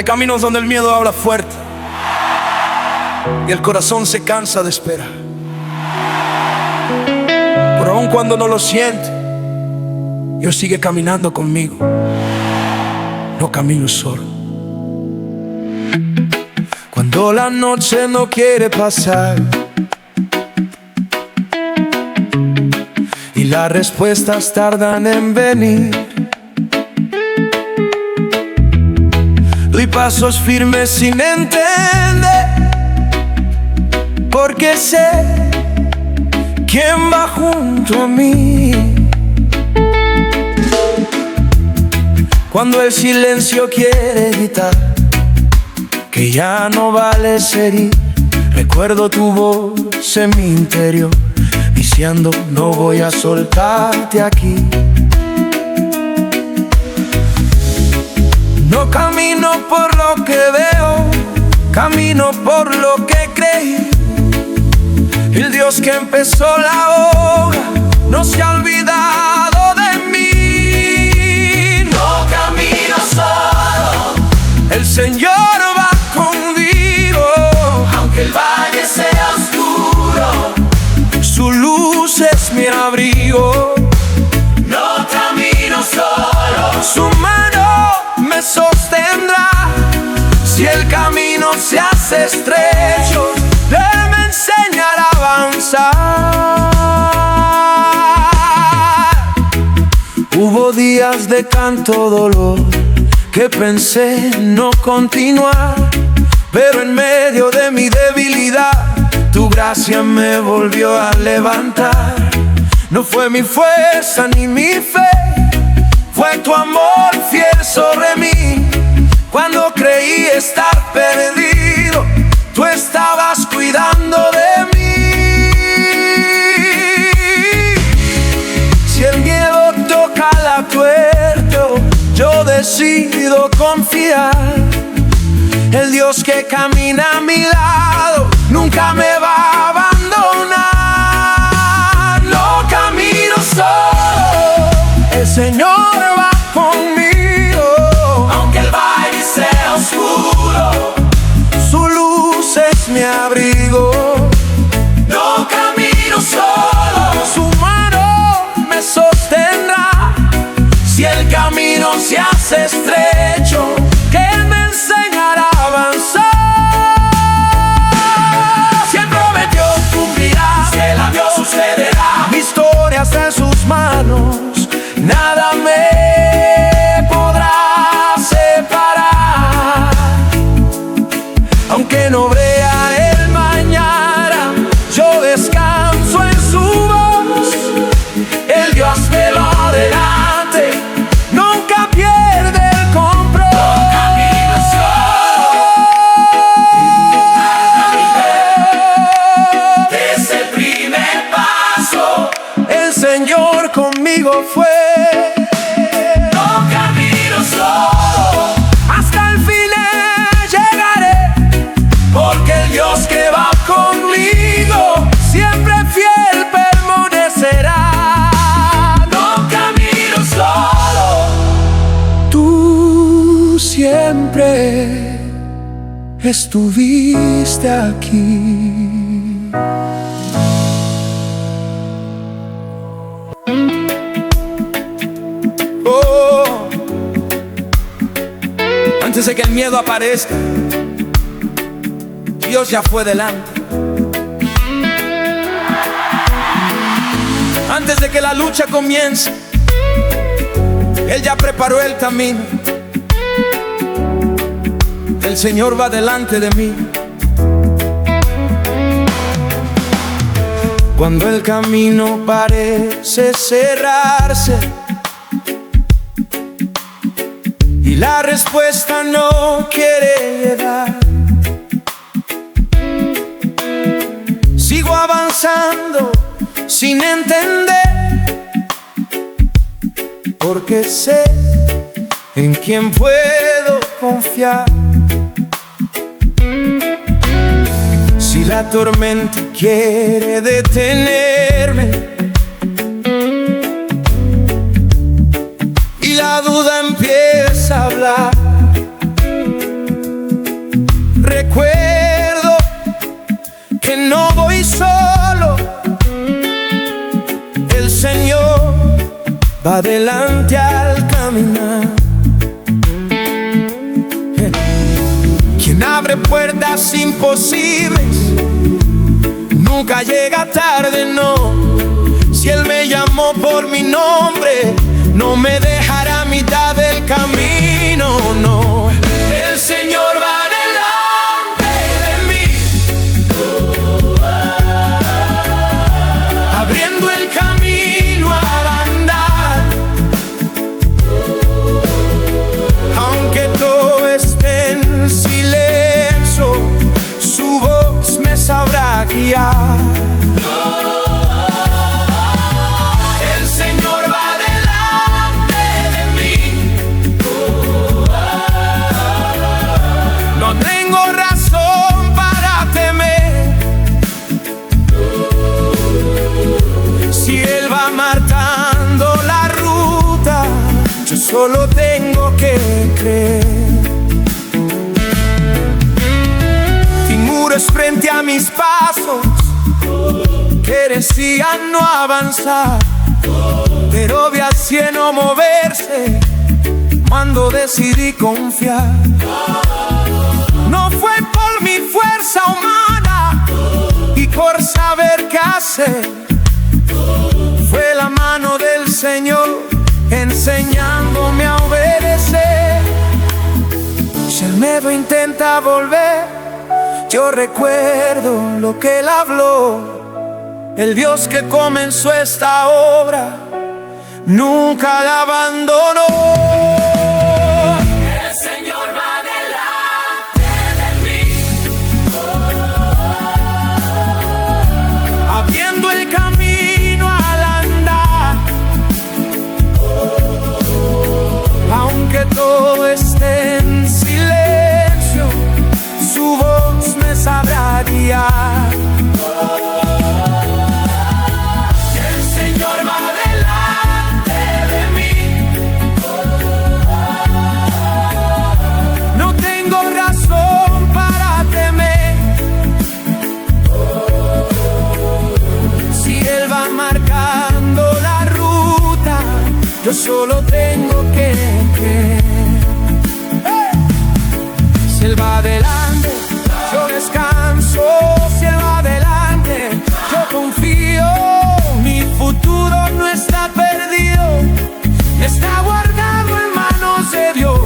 Hay caminos donde el miedo habla fuerte y el corazón se cansa de esperar. Pero aun cuando no lo siente, Dios sigue caminando conmigo. No camino solo. Cuando la noche no quiere pasar y las respuestas tardan en venir, doy pasos firmes sin entender, porque sé quién va junto a mí. Cuando el silencio quiere gritar que ya no vale seguir, recuerdo tu voz en mi interior diciendo: no voy a soltarte aquí. No camino por lo que veo, camino por lo que creí. El Dios que empezó la obra no se ha olvidado de mí. No camino solo, el Señor va conmigo. Aunque el valle sea oscuro, su luz es mi abrigo. No camino solo, su mano me sostendrá. Si el camino se hace estrecho, Él me enseñará a avanzar. Hubo días de tanto dolor que pensé no continuar, pero en medio de mi debilidad tu gracia me volvió a levantar. No fue mi fuerza ni mi fe, fue tu amor fiel sobre mí. Cuando creí estar perdido, tú estabas cuidando de mí. Si el miedo toca la puerta, yo decido confiar. El Dios que camina a mi lado nunca me va a abandonar. No camino solo, el Señor va conmigo. Aunque el valle sea oscuro, su luz es mi abrigo. No camino solo, su mano me sostendrá. Si el camino se hace estrecho, que Él me enseñará a avanzar. Si Él prometió, cumplirá. Si Él habló, sucederá. Mi historia está en sus manos, nada me podrá separar. Aunque no vea el mañana, yo descanso en su voz. El Dios me lo adelante, nunca pierde el control. No camino solo, desde el primer paso el Señor conmigo fue. No camino solo, hasta el final llegaré, porque el Dios que va conmigo siempre fiel permanecerá. No camino solo, tú siempre estuviste aquí. Oh, antes de que el miedo aparezca, Dios ya fue delante. Antes de que la lucha comience, Él ya preparó el camino. El Señor va delante de mí. Cuando el camino parece cerrarse y la respuesta no quiere llegar, sigo avanzando sin entender, porque sé en quién puedo confiar. Si la tormenta quiere detenerme y la duda empieza a hablar, va adelante al caminar. Quien abre puertas imposibles nunca llega tarde, no. Si Él me llamó por mi nombre, no me dejará a mitad del camino, no. El Señor va delante de mí, abriendo el camino al andar. Aunque todo esté en silencio, su voz me sabrá guiar. Solo tengo que creer. Sin muros frente a mis pasos que decían no avanzar, pero vi al cielo moverse cuando decidí confiar. No fue por mi fuerza humana y por saber qué hacer, fue la mano del Señor enseñándome a obedecer. Si el miedo intenta volver, yo recuerdo lo que Él habló. El Dios que comenzó esta obra nunca la abandonó. El Señor va delante de mí, abriendo el camino al andar. Aunque todo esté en silencio, su voz me sabrá guiar. el Señor va delante de mí. No tengo razón para temer. Si Él va marcando la ruta, yo solo tengo que creer. Si Él va adelante, yo descanso. Si Él va adelante, yo confío. Mi futuro no está perdido, está guardado en manos de Dios.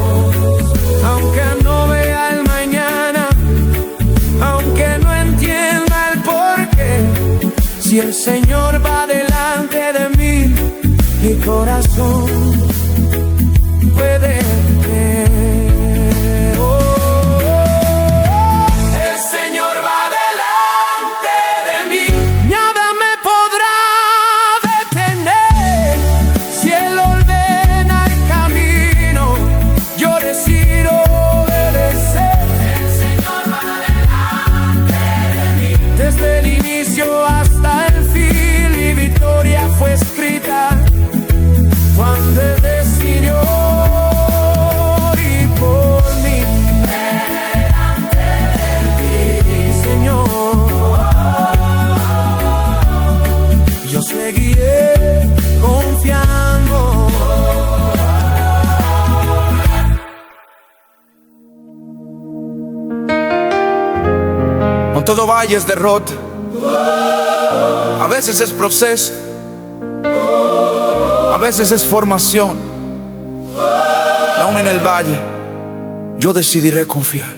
Aunque no vea el mañana, aunque no entienda el porqué, si el Señor va delante de mí, mi corazón puede creer. El Señor va delante de mí. Nada me podrá detener. Si Él ordena el camino, yo decido obedecer. El Señor va delante de mí. Desde el inicio hasta el fin, mi victoria fue escrita cuando Él decidió ir por mí. Delante de mí, Señor, yo seguiré confiando. No todo valle es derrota, a veces es proceso, a veces es formación. Aún en el valle, yo decidiré confiar.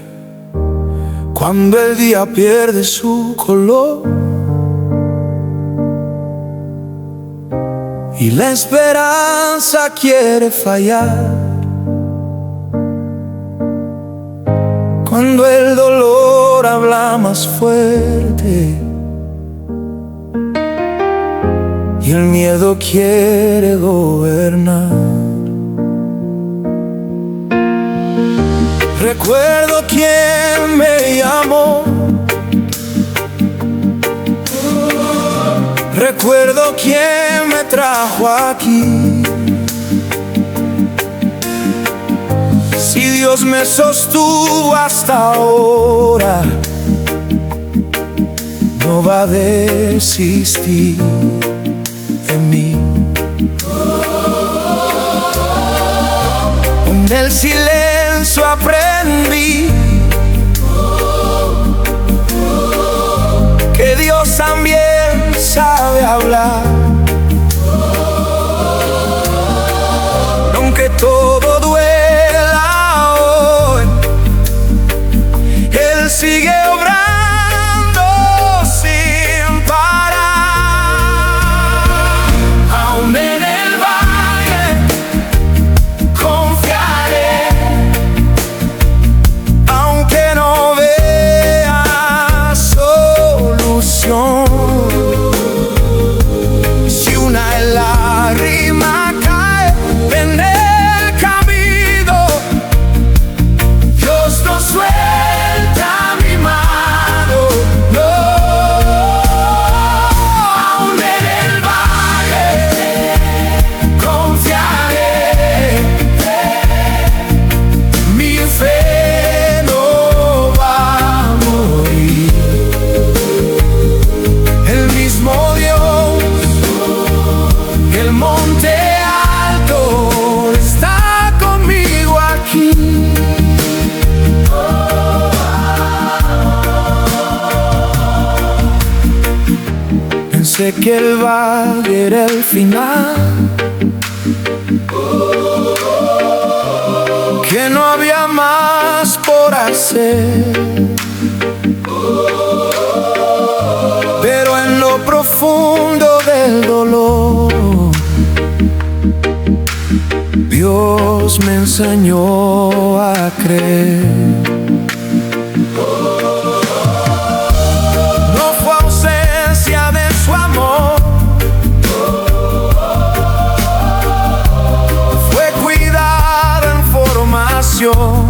Cuando el día pierde su color y la esperanza quiere fallar, cuando el dolor habla más fuerte y el miedo quiere gobernar, recuerdo quién me llamó, recuerdo quién me trajo aquí. Si Dios me sostuvo hasta ahora, no va a desistir de mí. En el silencio aprendí que Dios también sabe hablar. Aunque todo duela hoy, Él sigue obrando sin parar. Aún en el valle confiaré, aunque no vea solución. Si una lágrima cae en el camino, Dios no suelta mi mano, no. Aún en el valle confiaré, mi fe no va a morir. El mismo Dios, el monte alto, está conmigo aquí. Pensé que el valle era el final, que no había más por hacer, pero en lo profundo del dolor Dios me enseñó a creer. No fue ausencia de su amor, fue cuidado en formación.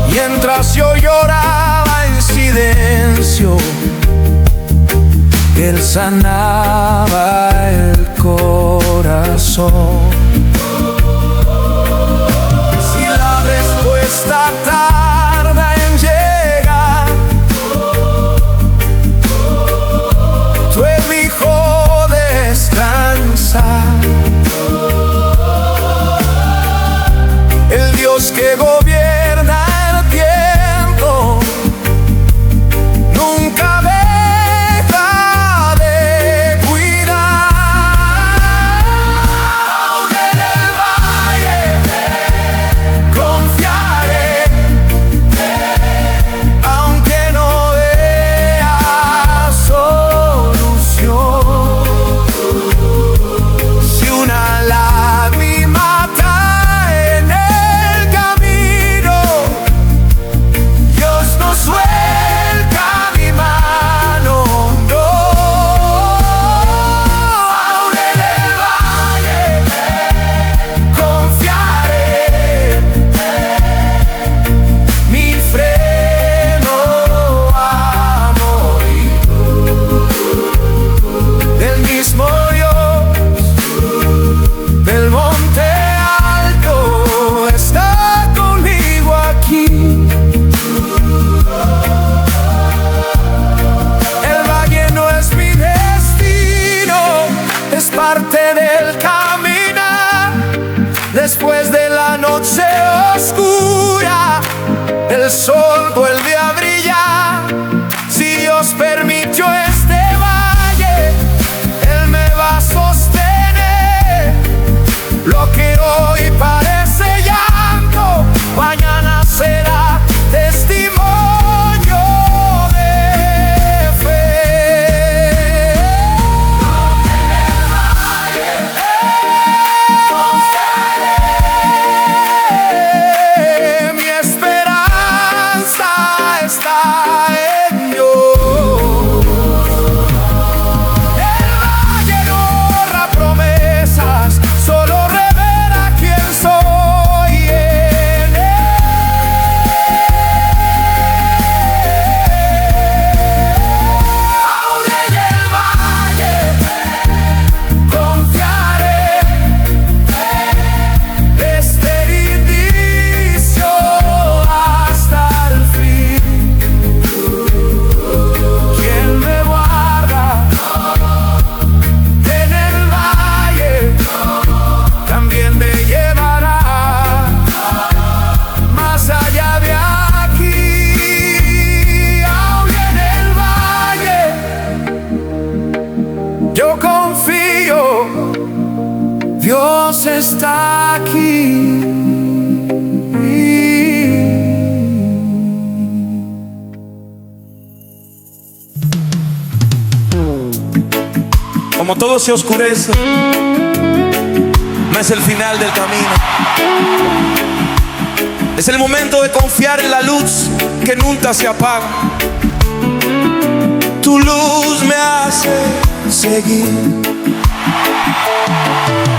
Mientras yo lloraba en silencio, Él sanaba el corazón. Si la respuesta tarda en llegar, tú elijo descansar. El Dios que gobierna el tiempo nunca deja de cuidar. Aún en el valle confiaré, aunque no vea solución. Si una lágrima cae en el camino, Dios no suelta mi mano, no. Aún en el valle confiaré, mi freno a morir. Del mismo Dios, del monte alto, está conmigo aquí. El valle no es mi destino, es parte del caminar. Después de la noche oscura, el sol vuelve a brillar. Si Dios permitió este valle, Él me va a sostener. Lo que hoy parece llanto, mañana será testimonio de fe. Mi esperanza Dios está aquí. Como todo se oscurece, no es el final del camino. Es el momento de confiar en la luz que nunca se apaga. Tu luz me hace seguir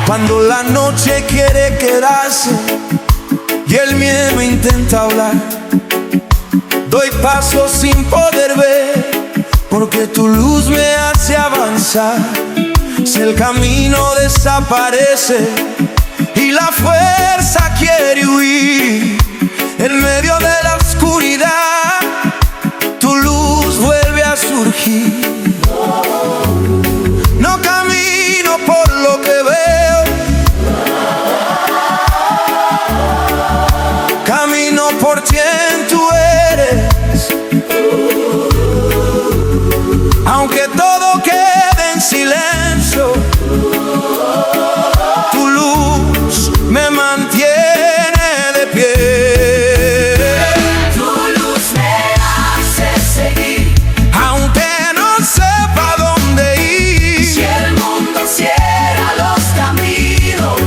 cuando la noche quiere quedarse y el miedo intenta hablar. Doy pasos sin poder ver porque tu luz me hace avanzar. Si el camino desaparece y la fuerza quiere huir, en medio de la oscuridad tu luz vuelve a surgir. No camino por lo que veo, camino por quien tú eres. Aunque todo quede en silencio, tu luz me mantiene de pie. Tu luz me hace seguir, Aunque no sepa dónde ir. si el mundo cierra los caminos,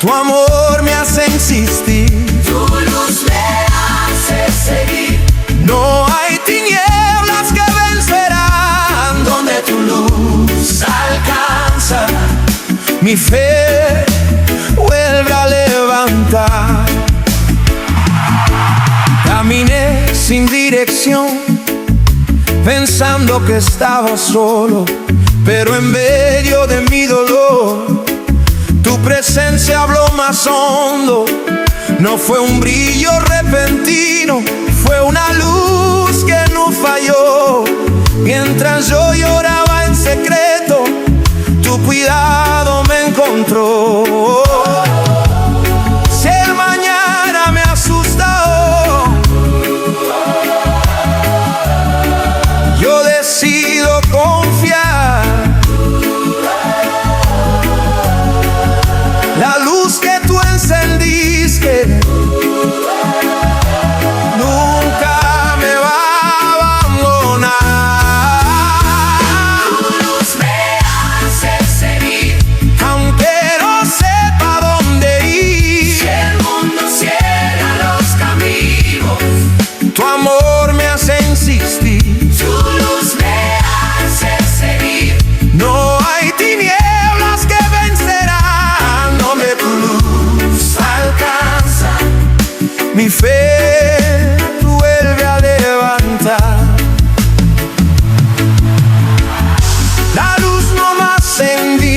Tu amor me hace insistir. tu luz me hace seguir. No hay tinieblas que vencerán donde tu luz alcanza. Mi fe vuelve a levantar. Caminé sin dirección, pensando que estaba solo, pero en medio de mi dolor tu presencia habló más hondo. No fue un brillo repentino, fue una luz que no falló. Mientras yo lloraba en secreto, tu cuidado me encontró. Si el mañana me asusta, yo decido confiar. La luz que tú encendiste nunca me va a abandonar. Tu luz me hace seguir, Aunque no sepa dónde ir, si el mundo cierra los caminos, tu amor me hace insistir. tu luz me hace seguir. No hay tinieblas que vencerán donde tu luz alcanza. Mi fe vuelve a levantar. La luz no más en mí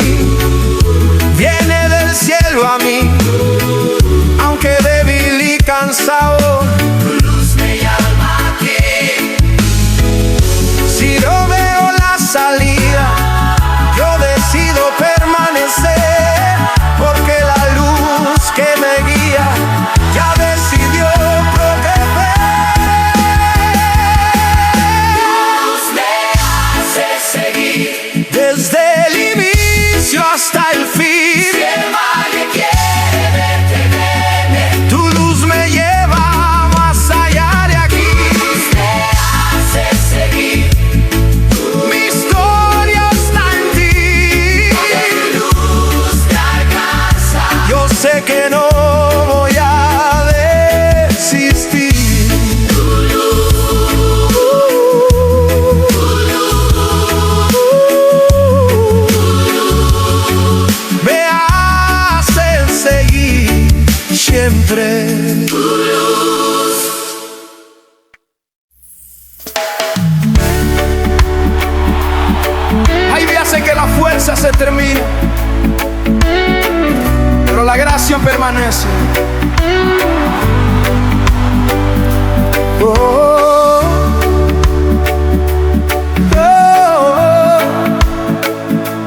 viene del cielo a mí, aunque débil y cansado. Tu luz me llama aquí, Si no veo la salida, yo decido permanecer, porque la luz que me guía ya decidió proteger. tu luz me hace seguir. Desde el inicio hasta el Si fin, el mal quiere detenerme, tu luz me lleva más allá de aquí. tu luz me hace seguir. Mi historia está en ti. Tu luz te alcanza. Yo sé que no voy a desistir. Me hacen seguir siempre. Hay días en que la fuerza se termina, pero la gracia permanece. Oh, oh,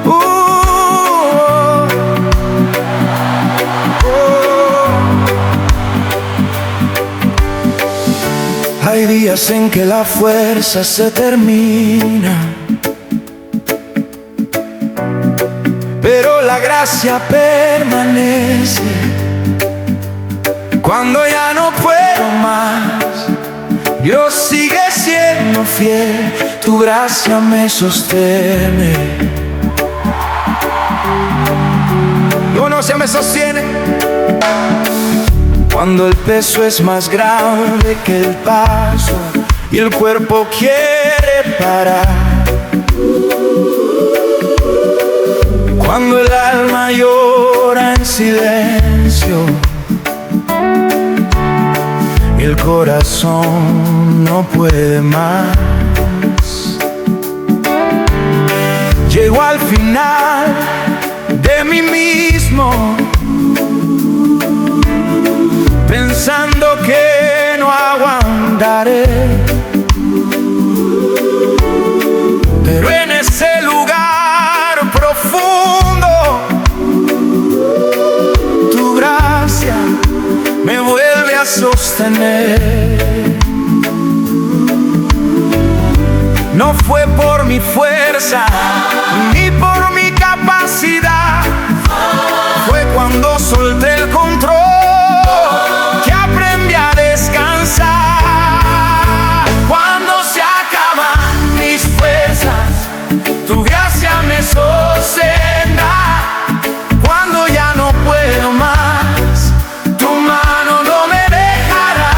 oh, oh. Hay días en que la fuerza se termina, pero la gracia permanece. Cuando ya no puedo más, Dios sigue siendo fiel, tu gracia me sostiene. Tu gracia me sostiene. Cuando el peso es más grande que el paso y el cuerpo quiere parar, cuando el alma llora en silencio y el corazón no puede más, llego al final de mí mismo, pensando que no aguantaré. Pero en ese lugar profundo, tu gracia me vuelve a sostener. No fue por mi fuerza ni por mi capacidad, fue cuando solté el control que aprendí a descansar. Cuando se acaban mis fuerzas, tu gracia me sostendrá. Cuando ya no puedo más, tu mano no me dejará.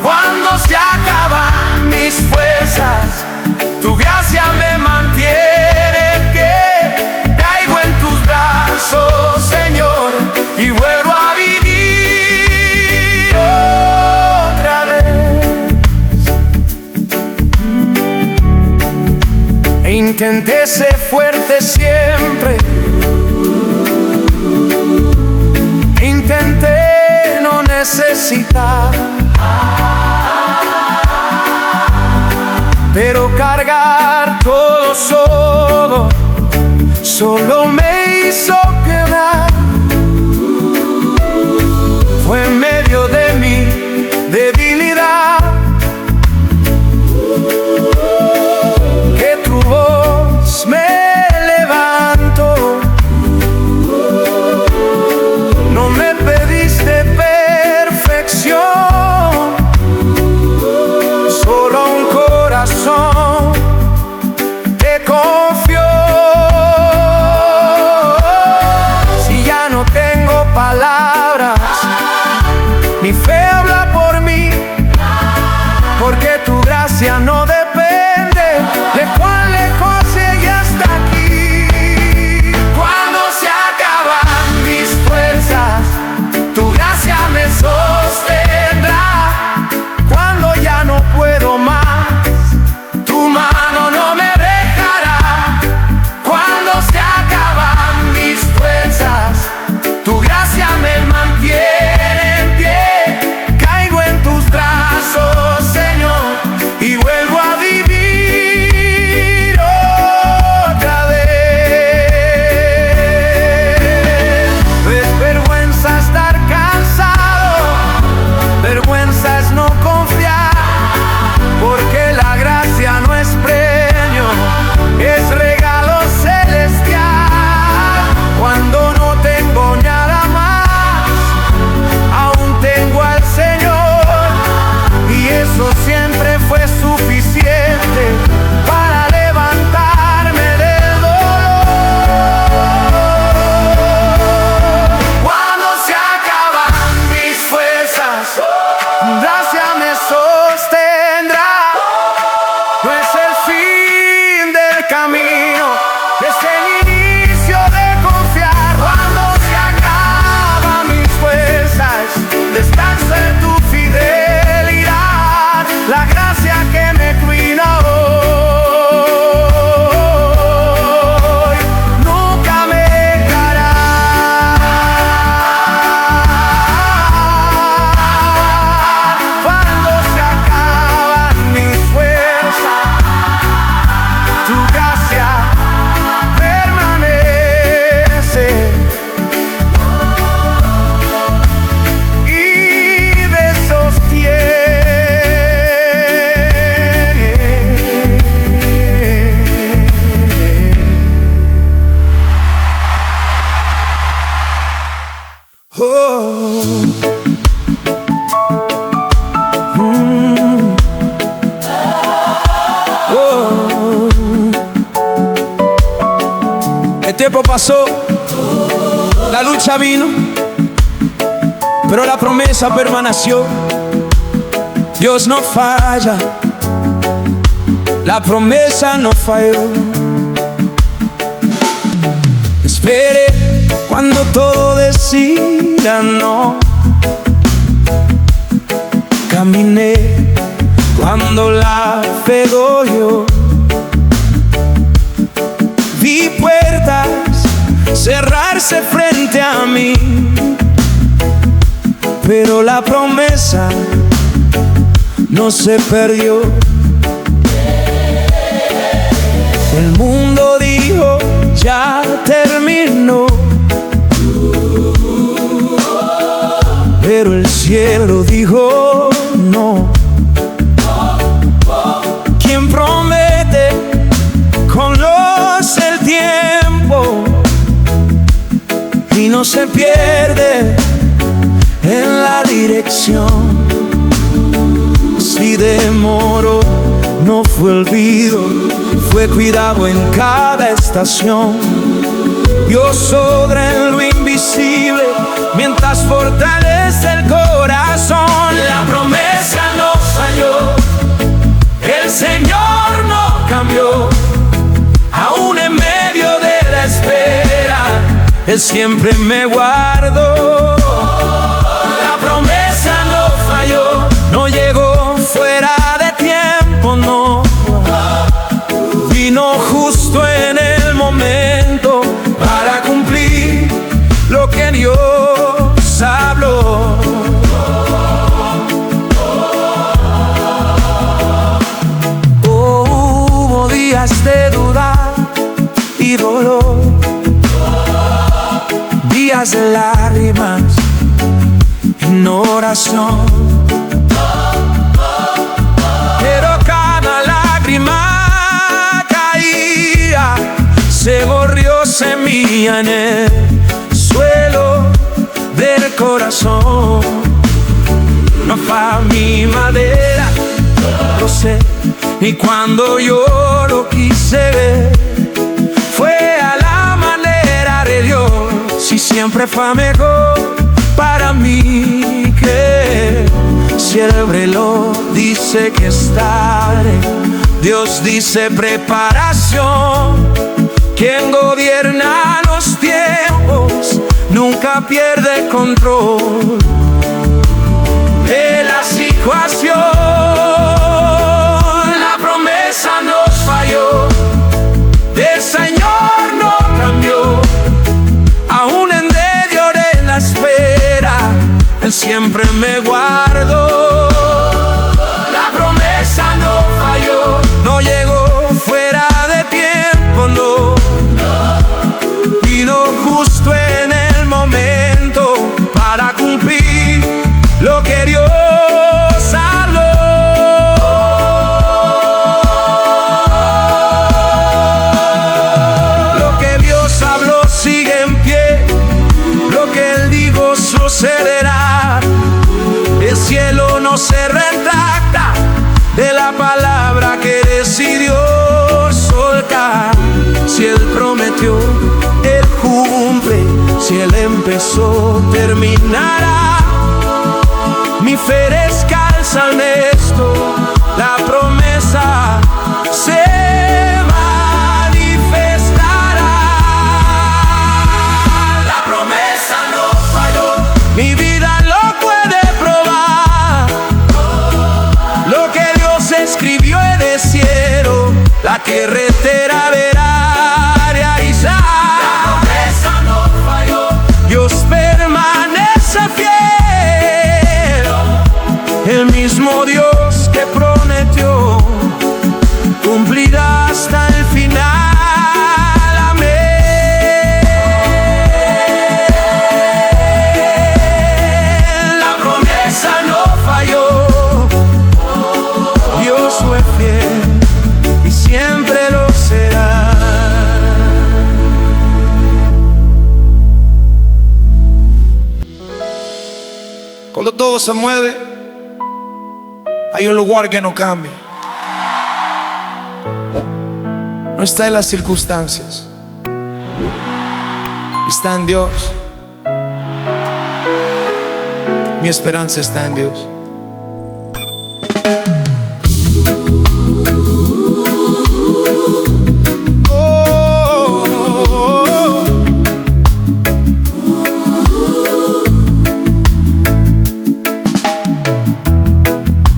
Cuando se acaban mis fuerzas, tu gracia me mantiene, que caigo en tus brazos, Señor, y vuelvo a vivir otra vez. E intenté ser fuerte siempre, intenté no necesitar, pero cargar todo solo me hizo quebrar. Fue en medio de mi debilidad que tu voz me levantó. Oh. Oh. El tiempo pasó, la lucha vino, pero la promesa permaneció. Dios no falla, la promesa no falló. Esperé cuando todo decía no. Caminé cuando la fe yo. Vi puertas cerrarse frente a mí, pero la promesa no se perdió. El mundo dijo ya terminó, pero el cielo dijo no. Quien promete conoce el tiempo y no se pierde en la dirección. Si demoró, no fue olvido, fue cuidado en cada estación. Dios obra en lo invisible mientras fortalece el corazón. La promesa no falló, el Señor no cambió. Aún en medio de la espera, Él siempre me guardó. La promesa no falló, no llegó fuera de tiempo, no. Vino justo en el momento para cumplir lo que Dios habló. Oh, hubo días de duda y dolor, días de lágrimas en oración, pero cada lágrima caía, se borrió semilla en el suelo del corazón. No fue mi madera, lo sé, y cuando yo lo quise ver, fue a la manera de Dios. Si siempre fue mejor para mí que si el reloj dice que es tarde, Dios dice preparación. Quien gobierna los tiempos nunca pierde control de la situación. La promesa nos falló, el Señor no cambió. Aún en medio de la espera, Él siempre me guardó. La promesa no falló, no llegó fuera de tiempo, no. Vino justo en el momento para cumplir lo que Dios habló. Lo que Dios habló sigue en pie, lo que Él dijo sucederá. El cielo no se retracta de la palabra que decidió soltar. Si Él prometió, Él cumple. Si Él empezó, terminará. Mi fe descalza en esto, la promesa se manifestará. La promesa no falló, mi vida lo puede probar. Lo que Dios escribió en el cielo, la carretera verá realizar. La promesa no falló, Dios permanece fiel. El mismo Dios que prometió cumplirá hasta el final. Amén. La promesa no falló, Dios fue fiel y siempre lo Cuando todo se mueve, hay un lugar que no cambia. No está en las circunstancias, está en Dios. Mi esperanza está en Dios.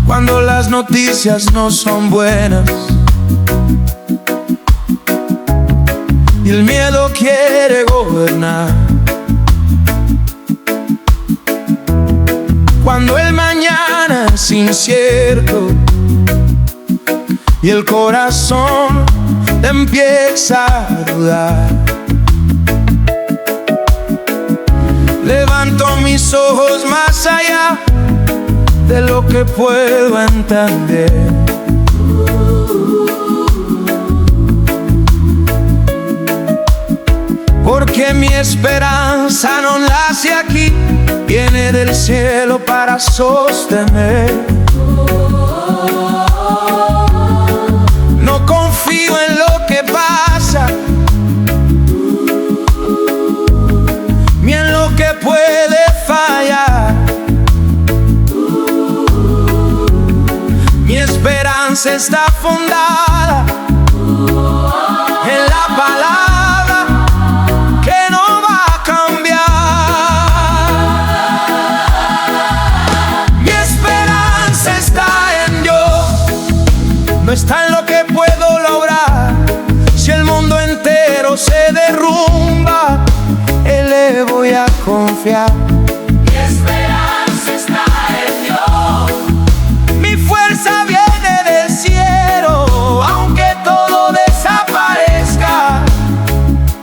Cuando las noticias no son buenas y el miedo quiere gobernar, cuando el mañana es incierto y el corazón te empieza a dudar, levanto mis ojos más allá de lo que puedo entender. Porque mi esperanza no nace aquí, viene del cielo para sostener. No confío en lo que pasa, ni en lo que puede fallar. Mi esperanza está fundada en la palabra que no va a cambiar. Mi esperanza está en Dios, no está en lo que puedo lograr. Si el mundo entero se derrumba, en Él voy a confiar. Mi esperanza está en Dios. Mi fuerza viene del cielo, aunque todo desaparezca,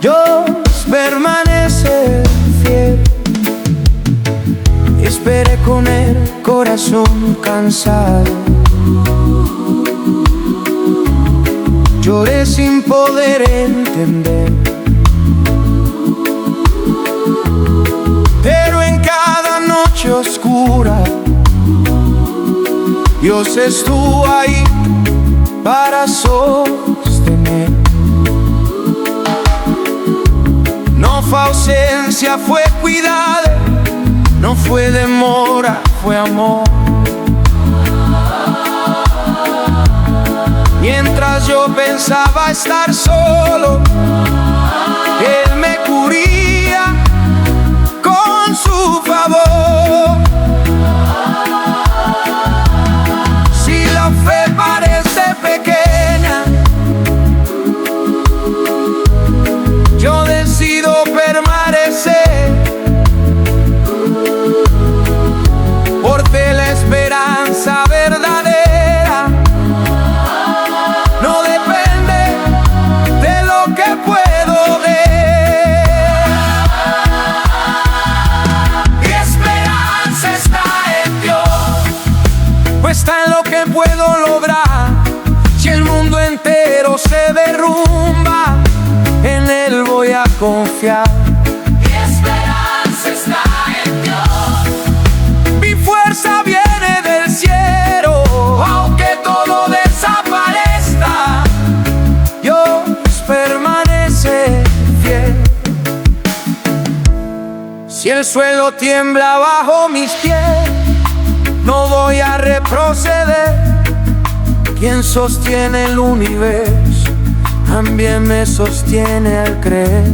Dios permanece fiel. Esperé con el corazón cansado, lloré sin poder entender, pero en cada noche oscura Dios estuvo ahí para sostener. No fue ausencia, fue cuidado, no fue demora, fue amor. Mientras yo pensaba estar solo, Él me cubría con su favor. Si la fe parece pequeña, yo decido permanecer, porque la esperanza verdadera no depende de lo que puedo ver. Mi esperanza está en Dios. Pues está en lo que puedo lograr. Si el mundo entero se derrumba, en Él voy a confiar. Mi esperanza está en Dios. Mi fuerza viene del cielo, aunque todo desaparezca, Dios permanece fiel. Si el suelo tiembla bajo mis pies, no voy a retroceder. Quien sostiene el universo también me sostiene al creer.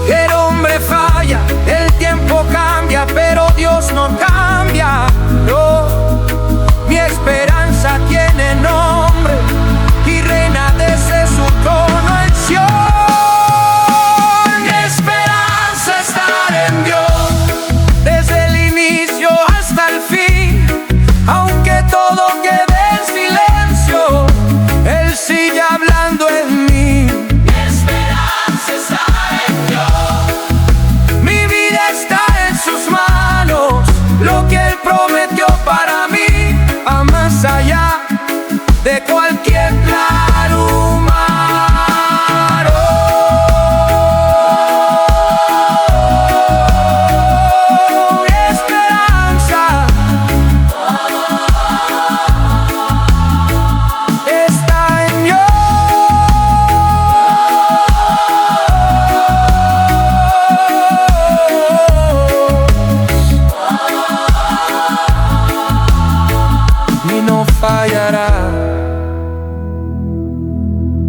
El hombre falla, el tiempo cambia, pero Dios no cambia. No, mi esperanza tiene nombre y reina desde su trono en Sion. Mi esperanza está en Dios. Desde el inicio hasta el fin, aunque todo quede en silencio, Él sigue hablando en mí. Mi esperanza está en Dios. Mi vida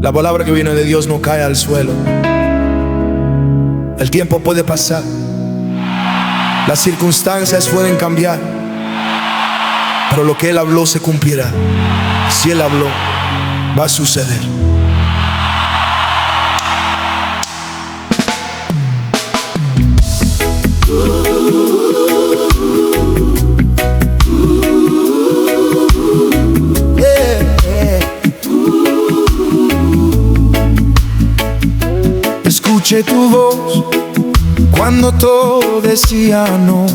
La palabra que viene de Dios no cae al suelo. El tiempo puede pasar, las circunstancias pueden cambiar, pero lo que Él habló se cumplirá. Si Él habló, va a suceder. Escuché tu voz cuando todo decía no.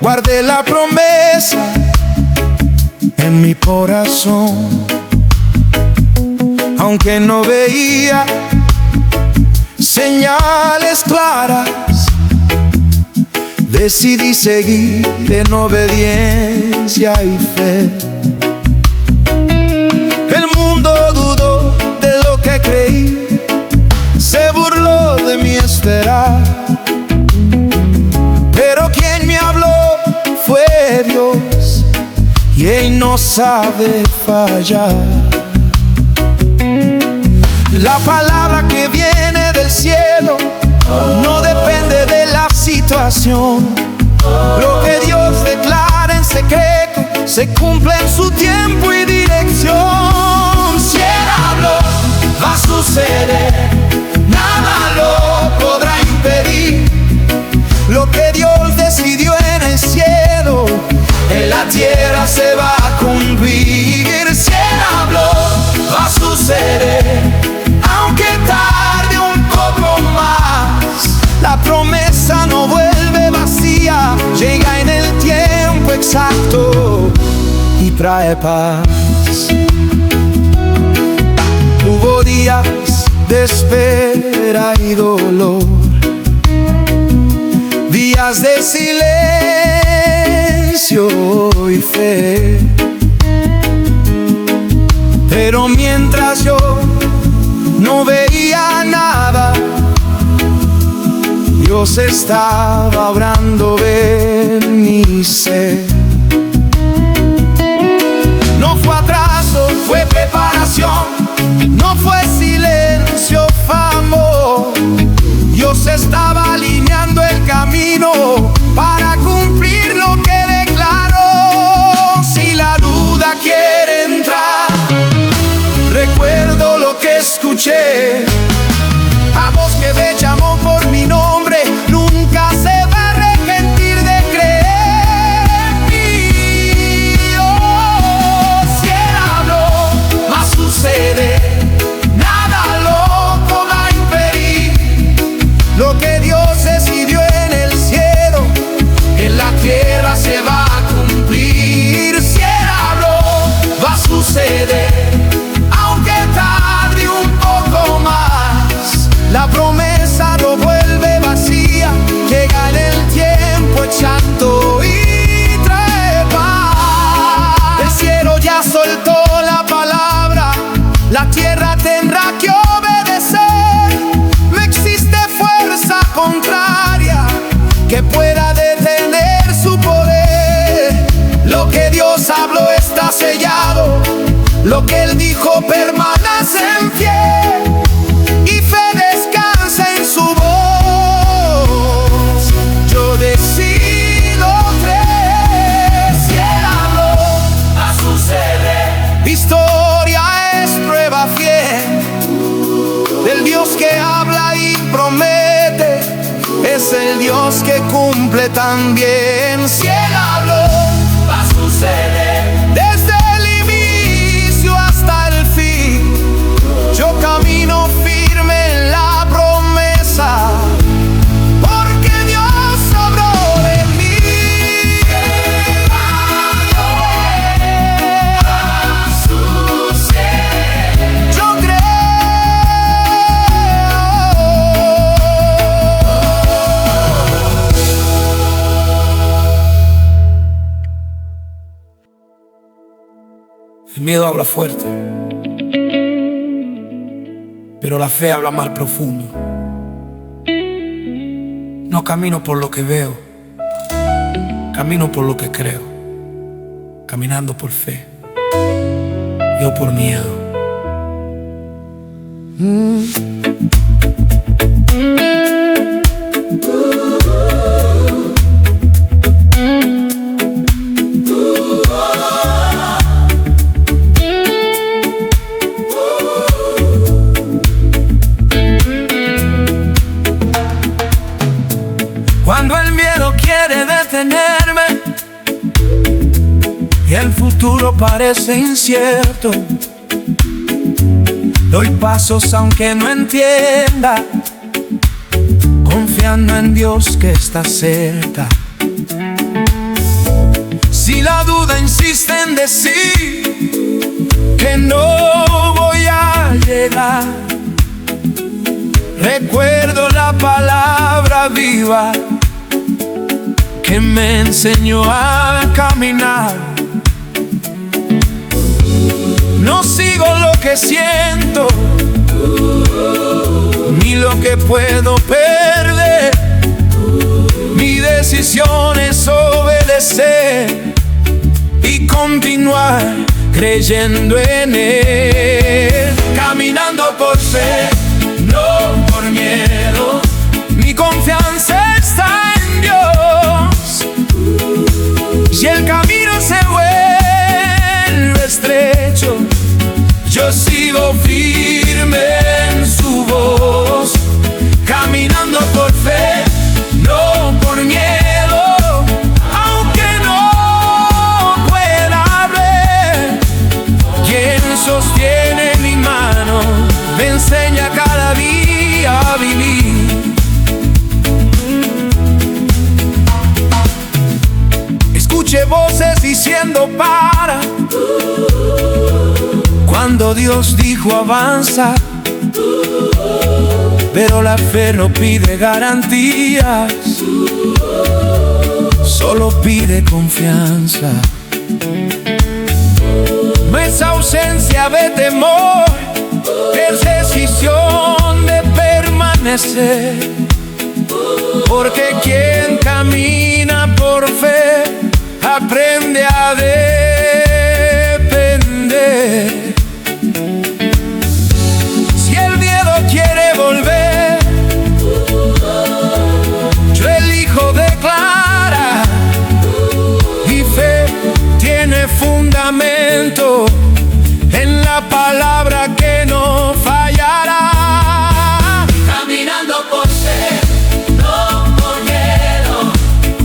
Guardé la promesa en mi corazón. Aunque no veía señales claras, decidí seguir en obediencia y fe. El mundo dudó de lo que creí, se burló de mi esperar, pero quien me habló fue Dios, y Él no sabe fallar. La palabra que viene del cielo no depende de la situación. Lo que Dios declara en secreto se cumple en su tiempo y dirección. Si Él habló, va a suceder, nada lo podrá impedir. Lo que Dios decidió en el cielo, en la tierra se va a cumplir. Si Él habló, va a suceder, aunque tarde un poco más. La promesa no vuelve vacía, llega en el tiempo exacto y trae paz. Hubo días de espera y dolor, días de silencio y fe, pero mientras yo no veía nada, Dios estaba obrando en mi ser. No fue atraso, fue preparación, no fue silencio, fue amor. Dios estaba alineando el camino para cumplir lo que declaró. Si la duda quiere entrar, recuerdo lo que escuché. A voz que me llamó por mi nombre, nunca se va a arrepentir de creer en mí. Oh, si Él habló, va a suceder, nada lo podrá impedir. Lo que Dios decidió en el cielo, en la tierra se va a cumplir. Si Él habló, va a suceder, aunque tarde un poco más. La promesa no vuelve vacía, llega en el tiempo exacto y trae paz. El cielo ya soltó la palabra, la tierra tendrá que obedecer. No existe fuerza contraria que pueda detener su poder. Lo que Dios habló está sellado, lo que Él dijo permanece en pie, y fe descansa en su voz. Yo decido creer, si Él habló, va a suceder. Historia es prueba fiel del Dios que habla y promete, es el Dios que cumple también. Si Él habló, va a suceder. Desde el inicio hasta el fin, yo camino firme en la promesa, porque Dios obró de mí. Va a suceder. Yo creo. El miedo habla fuerte, pero la fe habla más profundo. No camino por lo que veo, camino por lo que creo. Caminando por fe, yo por miedo. Cuando el miedo quiere detenerme y el futuro parece incierto, doy pasos aunque no entienda, confiando en Dios que está cerca. Si la duda insiste en decir que no voy a llegar, recuerdo la palabra viva que me enseñó a caminar. No sigo lo que siento, ni lo que puedo perder. Mi decisión es obedecer y continuar creyendo en Él. Caminando por fe, no por miedo. Mi confianza está en Dios y el camino se vuelve estrecho. Yo sigo firme en su voz, caminando por fe, no por miedo. Aunque no pueda ver, quien sostiene mi mano me enseña cada día a vivir. Escuché voces diciendo para, cuando Dios dijo avanza, pero la fe no pide garantías, solo pide confianza. No es ausencia de temor, es decisión de permanecer, porque quien camina por fe aprende a depender. Si el miedo quiere volver, yo elijo declarar. Mi fe tiene fundamento en la palabra que no fallará. Caminando por fe, no por miedo.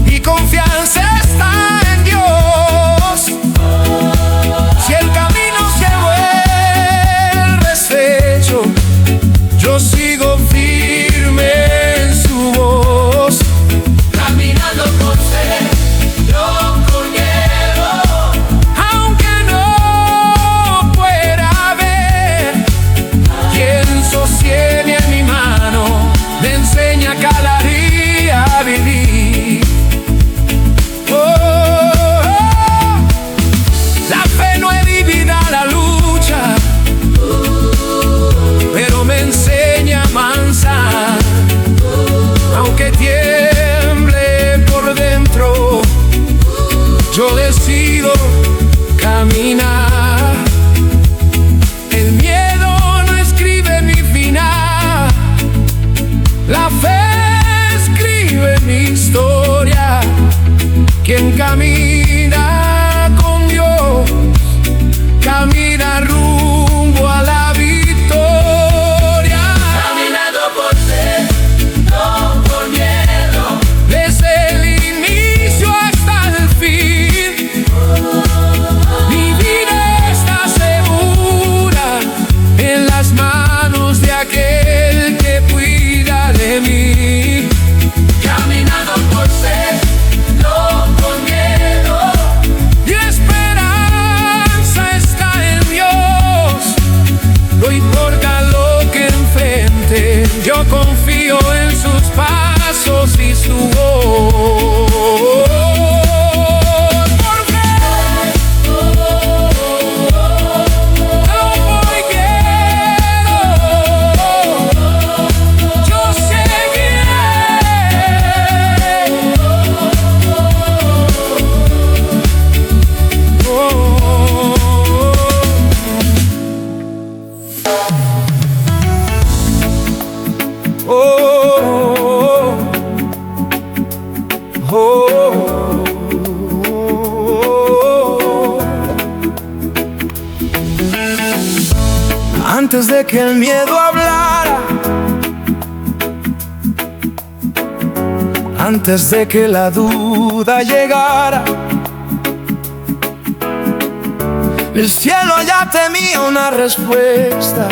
Mi confianza está en Dios antes de que el miedo hablara, antes de que la duda llegara. El cielo ya tenía una respuesta.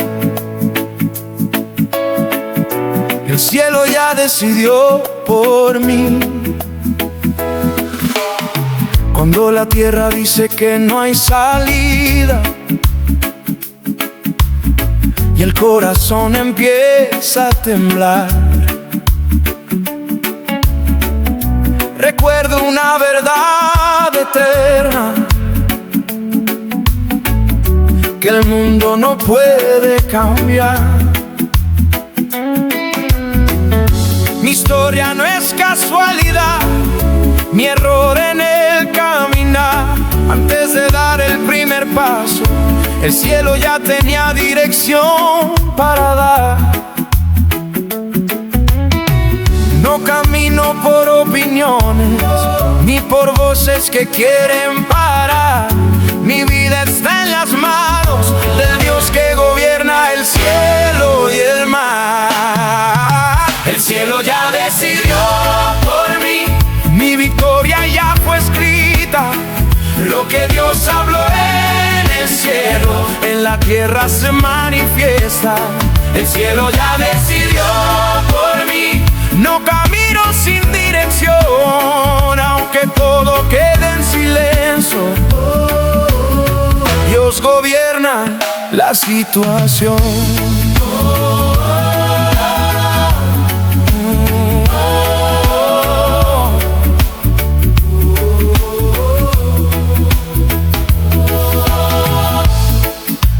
El cielo ya decidió por mí. Cuando la tierra dice que no hay salida y el corazón empieza a temblar, recuerdo una verdad eterna, que el mundo no puede cambiar. Mi historia no es casualidad, mi error en el caminar. Antes de dar el primer paso, el cielo ya tenía dirección para dar. No camino por opiniones, ni por voces que quieren parar. Mi vida está en las manos del Dios que gobierna el cielo y el mar. El cielo ya decidió por mí, mi victoria ya fue escrita. Lo que Dios habló en el cielo, en la tierra se manifiesta. El cielo ya decidió por mí, no camino sin dirección, aunque todo quede en silencio. Dios gobierna la situación.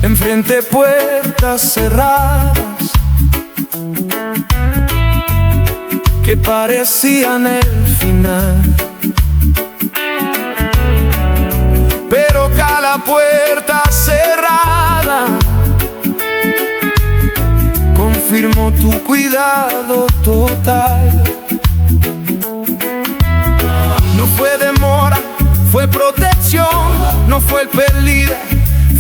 Enfrente puertas cerradas que parecían el final, pero cada puerta cerrada confirmó tu cuidado total. No fue demora, fue protección, no fue pérdida,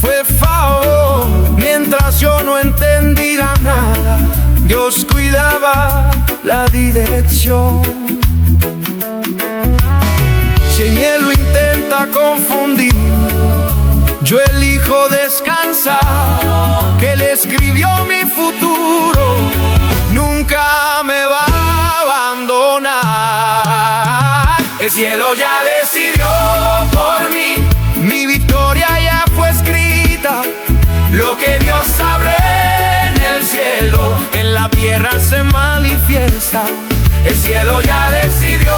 fue favor. Mientras yo no entendía nada, Dios cuidaba la dirección. Si el miedo intenta confundir, yo elijo descansar, que Él escribió mi futuro, nunca me va a abandonar. El cielo ya decidió por mí, mi victoria ya fue escrita. Lo que Dios abre en el cielo, en la tierra se manifiesta. El cielo ya decidió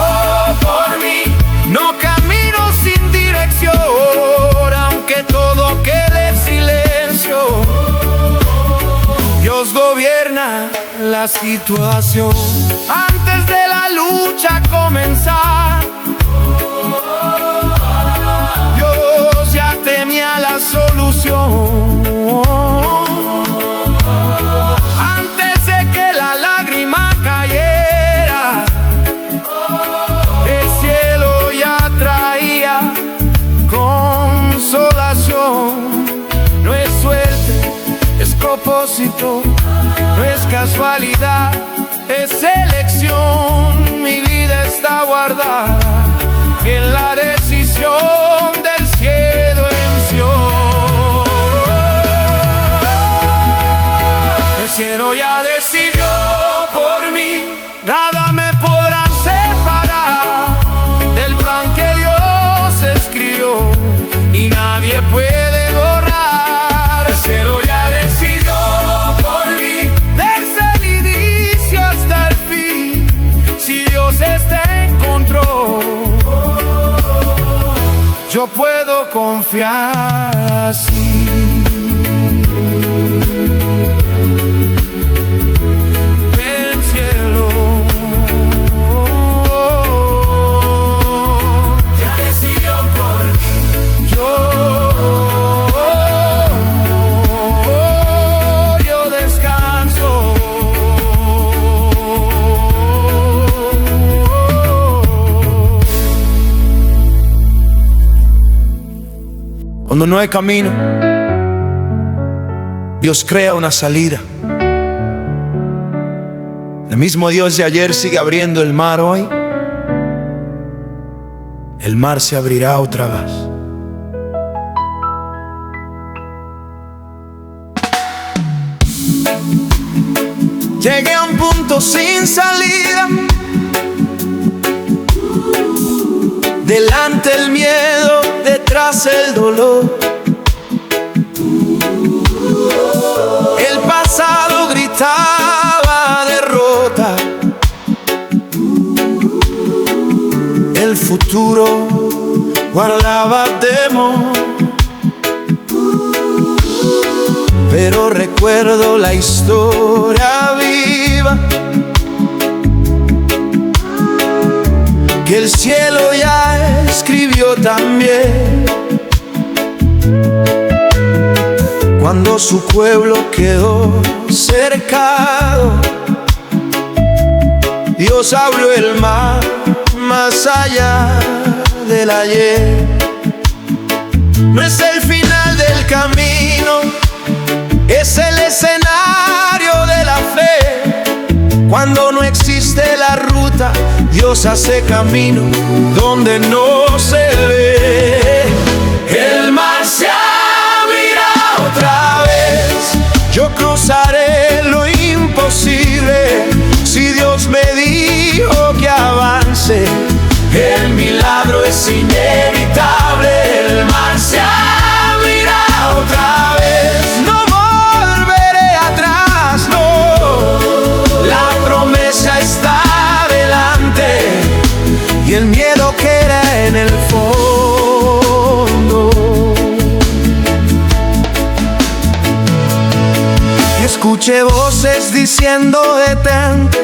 por mí, no camino sin dirección, aunque todo quede en silencio. Dios gobierna la situación. Antes de la lucha comenzar, Dios ya tenía la solución. Antes de que la lágrima cayera, el cielo ya traía consolación. No es suerte, es propósito, no es casualidad, es elección. Mi vida está guardada en la decisión del cielo en Sion. El cielo ya decidió por mí, nada me podrá separar del plan que Dios escribió y nadie puede borrar. El cielo ya decidió por mí, desde el inicio hasta el fin. Si Dios está en control, yo puedo confiar así. El cielo ya decidió por mí. Yo descanso. Cuando no hay camino, Dios crea una salida. El mismo Dios de ayer sigue abriendo el mar hoy. El mar se abrirá otra vez. Llegué a un punto sin salida. Delante el miedo, detrás el dolor. El pasado gritaba derrota. El futuro guardaba temor. Pero recuerdo la historia viva que el cielo ya escribió también, cuando su pueblo quedó cercado. Dios abrió el mar más allá del ayer. No es el final del camino, es el escenario de la fe. Cuando no existe la ruta, Dios hace camino donde no se ve. El mar se abrirá otra vez. Yo cruzaré lo imposible. Si Dios me dijo que avance, el milagro es inevitable. El mar se abrirá otra vez. No volveré atrás, no. La promesa está delante y el miedo queda en el fondo. Y escuché voces diciendo detente,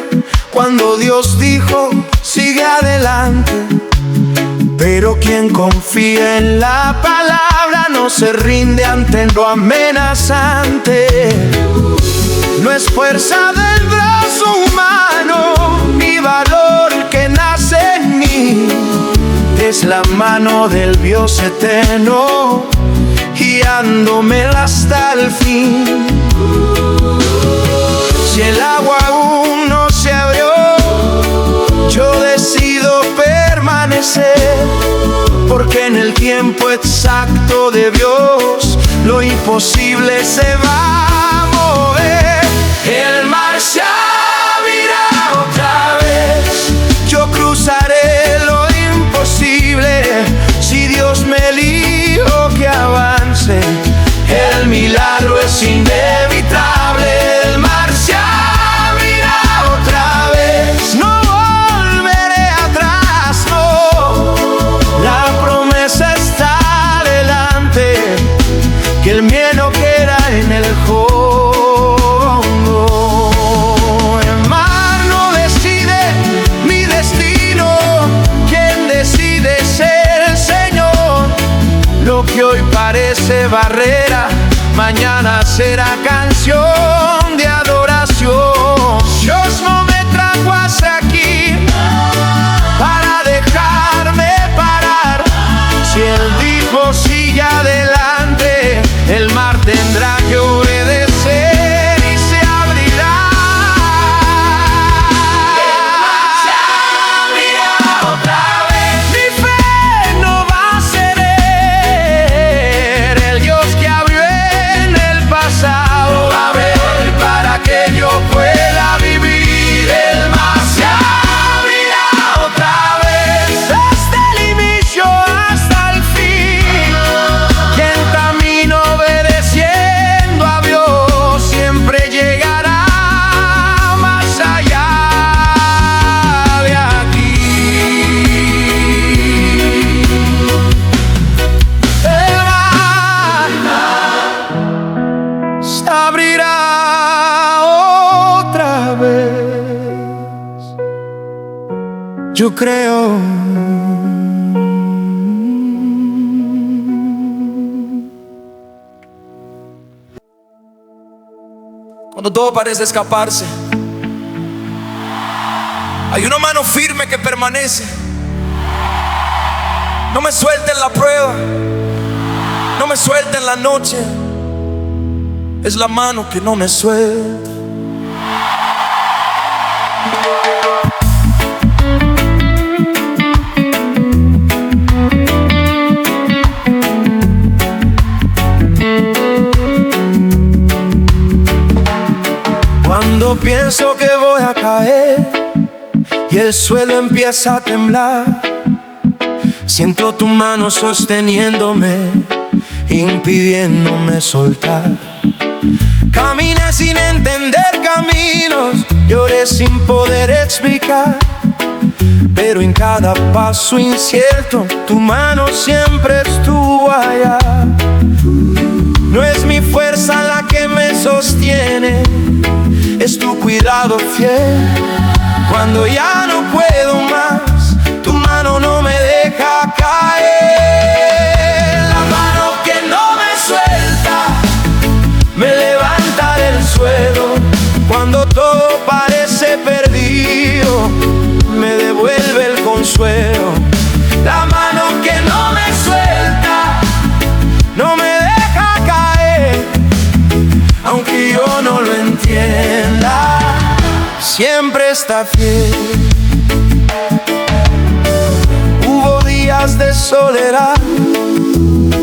cuando Dios dijo sigue adelante. Pero quien confía en la palabra no se rinde ante lo amenazante. No es fuerza del brazo humano, ni valor que nace en mí. Es la mano del Dios eterno, guiándome hasta el fin. Si el agua aún no se abrió, yo decido permanecer, porque en el tiempo exacto de Dios lo imposible se va a mover. El mar se abrirá otra vez. Yo cruzaré lo imposible. Si Dios me dijo que avance, el milagro es inevitable. El mar se abrirá otra vez. No volveré atrás, no. La promesa está delante, que el miedo queda en el fondo. El mar no decide mi destino, quien decide es el Señor. Lo que hoy parece barrera, mañana será canción de adoración. Dios no me trajo hasta aquí para dejarme parar. Si Él dijo sigue adelante, el mar tendrá que obedecer y se abrirá. El mar se abrirá otra vez. Mi fe no va a ceder. El Dios que abrió en el pasado va a abrir para que yo pueda vivir. El mar se abrirá otra vez. Desde el inicio hasta el fin, quien camina obedeciendo a Dios siempre llegará más allá de aquí. El mar se abrirá otra vez. Yo creo. Cuando todo parece escaparse, hay una mano firme que permanece. No me suelten la prueba, no me suelten la noche. es la mano que no me suelta. Cuando pienso que voy a caer y el suelo empieza a temblar, siento tu mano sosteniéndome, impidiéndome soltar. Caminé sin entender caminos, lloré sin poder explicar, pero en cada paso incierto tu mano siempre estuvo allá. No es mi fuerza la que me sostiene, es tu cuidado fiel. Cuando ya no puedo más, tu mano no me deja caer. La mano que no me suelta me levanta del suelo. Cuando todo parece perdido, me devuelve el consuelo. La mano que no me suelta no me deja caer, aunque yo no lo entienda, siempre está fiel. Hubo días de soledad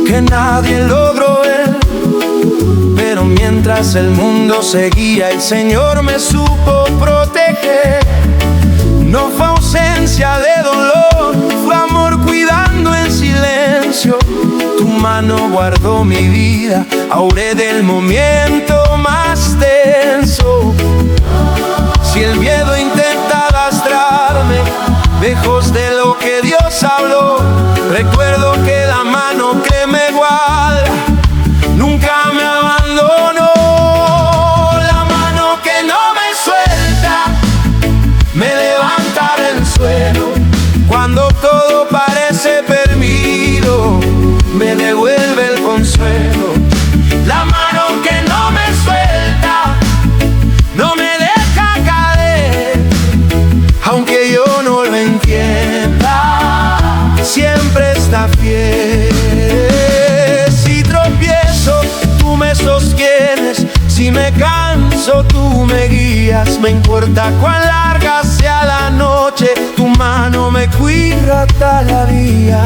que nadie logró ver, pero mientras el mundo seguía, el Señor me supo proteger. No fue ausencia de dolor, fue amor cuidando en silencio. Tu mano guardó mi vida, ahora del momento más tenso. Si el miedo intenta arrastrarme lejos de lo que Dios habló, recuerdo que la mano que me guarda nunca me abandonó. La mano que no me suelta me levanta del suelo. Cuando todo parece perdido, me devuelve el consuelo. La mano que no me suelta no me deja caer, aunque yo no lo entienda, siempre está fiel. Si tropiezo, tú me sostienes. Si me canso, tú me guías. Me importa cuán larga sea la noche, tu mano me cuida cada día.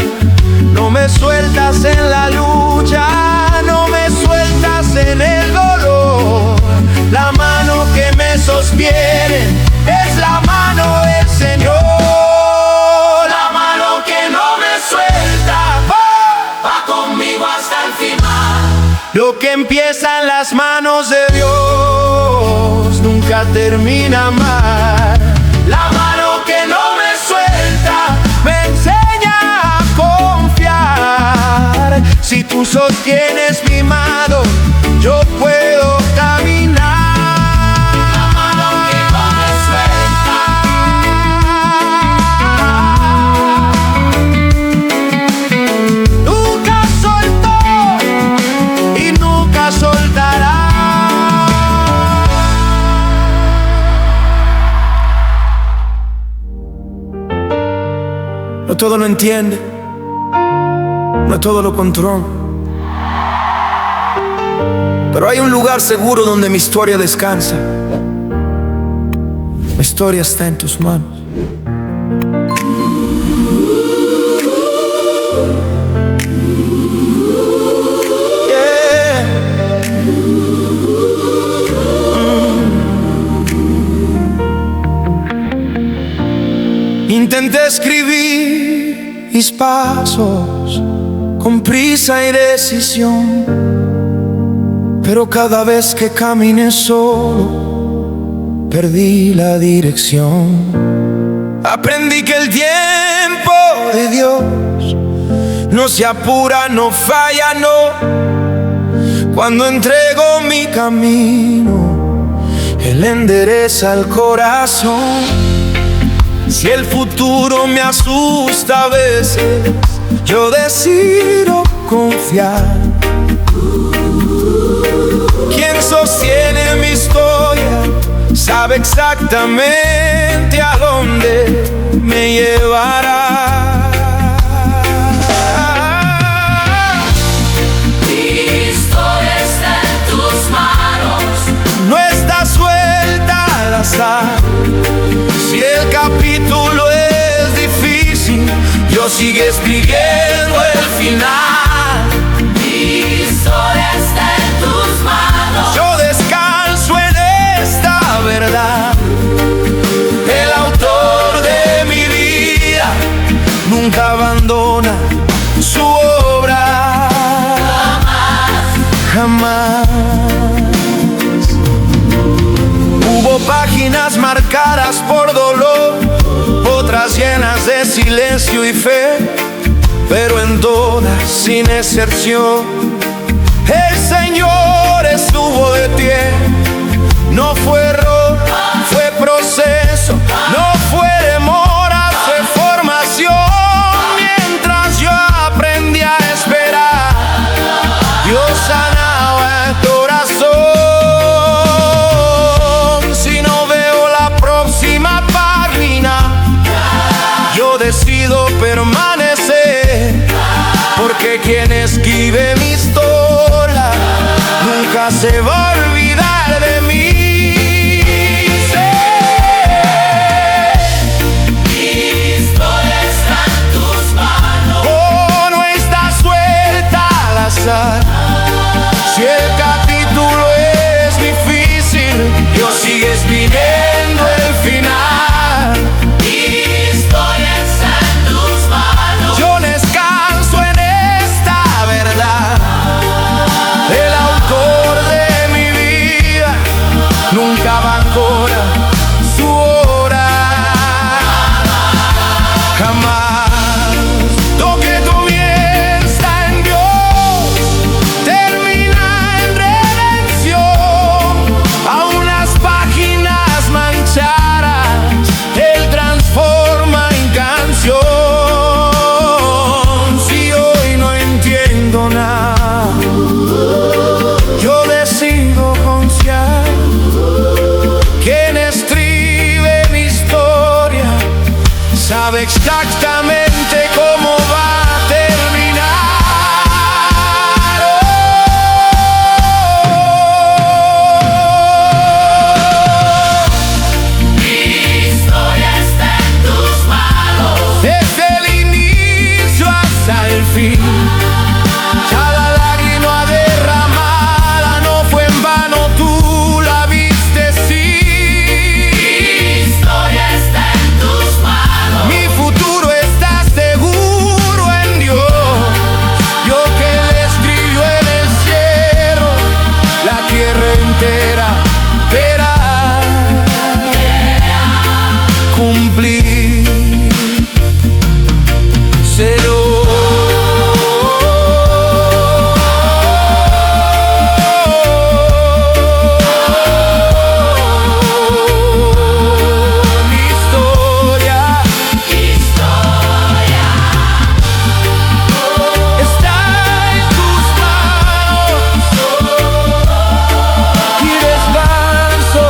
No me sueltas en la lucha, no me sueltas en el dolor. La mano que me sostiene es la mano del Señor. La mano que no me suelta va conmigo hasta el final. Lo que empieza en las manos de Dios nunca termina mal. La mano que no me suelta me enseña a confiar. Si tú sostienes mi mano, yo puedo caminar. La mano que no me suelta Nunca soltó y nunca soltará. No todo lo entiende, no todo lo controla, pero hay un lugar seguro donde mi historia descansa. Mi historia está en tus manos. Yeah. Intenté escribir mis pasos con prisa y decisión, pero cada vez que caminé solo, perdí la dirección. Aprendí que el tiempo de Dios no se apura, no falla, no. Cuando entrego mi camino, Él endereza el corazón. Si el futuro me asusta a veces, yo decido confiar. Quien sostiene mi historia sabe exactamente a dónde me llevará. Mi historia está en tus manos. sigues viviendo el final. Mi historia está en tus manos. Yo descanso en esta verdad. El autor de mi vida nunca abandona su obra. Jamás. Hubo páginas marcadas por dolor, otras llenas de silencio y fe, pero en todas, sin excepción, el Señor estuvo de pie. No fue error, fue proceso, no fue demora, fue formación. Mientras yo aprendí a esperar, Dios sanaba el corazón. Si no veo la próxima página, yo decido permanecer, porque quien escribe mi historia nunca se va a olvidar de mí. Mi historia está en tus manos. Oh, no está suelta al azar. Si el capítulo es difícil, Dios sigues viviendo el final. Mi historia está en tus manos. Yo descanso en esta verdad. El autor de mi vida nunca abandona su obra. Jamás. Lo que comienza en Dios termina en redención. Aún las páginas manchadas Él transforma en canción. Si hoy no entiendo nada, yo decido confiar. Quien escribe mi historia sabe exactamente cómo va a terminar. Mi historia está en tus manos. Desde el inicio hasta el fin, cada lágrima derramada no fue en vano, tú la viste, sí. Mi historia está en tus manos. Mi futuro está seguro en Dios. Yo que le escribió en el cielo, la tierra entera verá cumplir. Mi historia está en tus manos y descanso.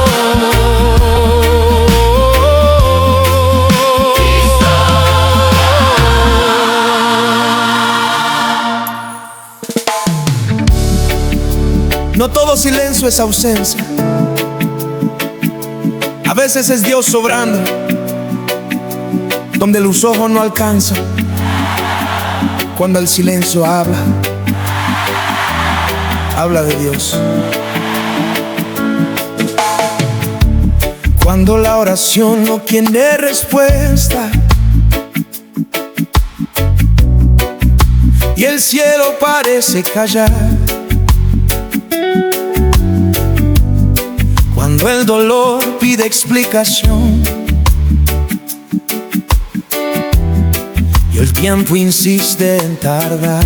No todo silencio es ausencia. A veces es Dios sobrando donde los ojos no alcanzan. Cuando el silencio habla, habla de Dios. Cuando la oración no tiene respuesta y el cielo parece callar. Cuando el dolor pide explicación y el tiempo insiste en tardar.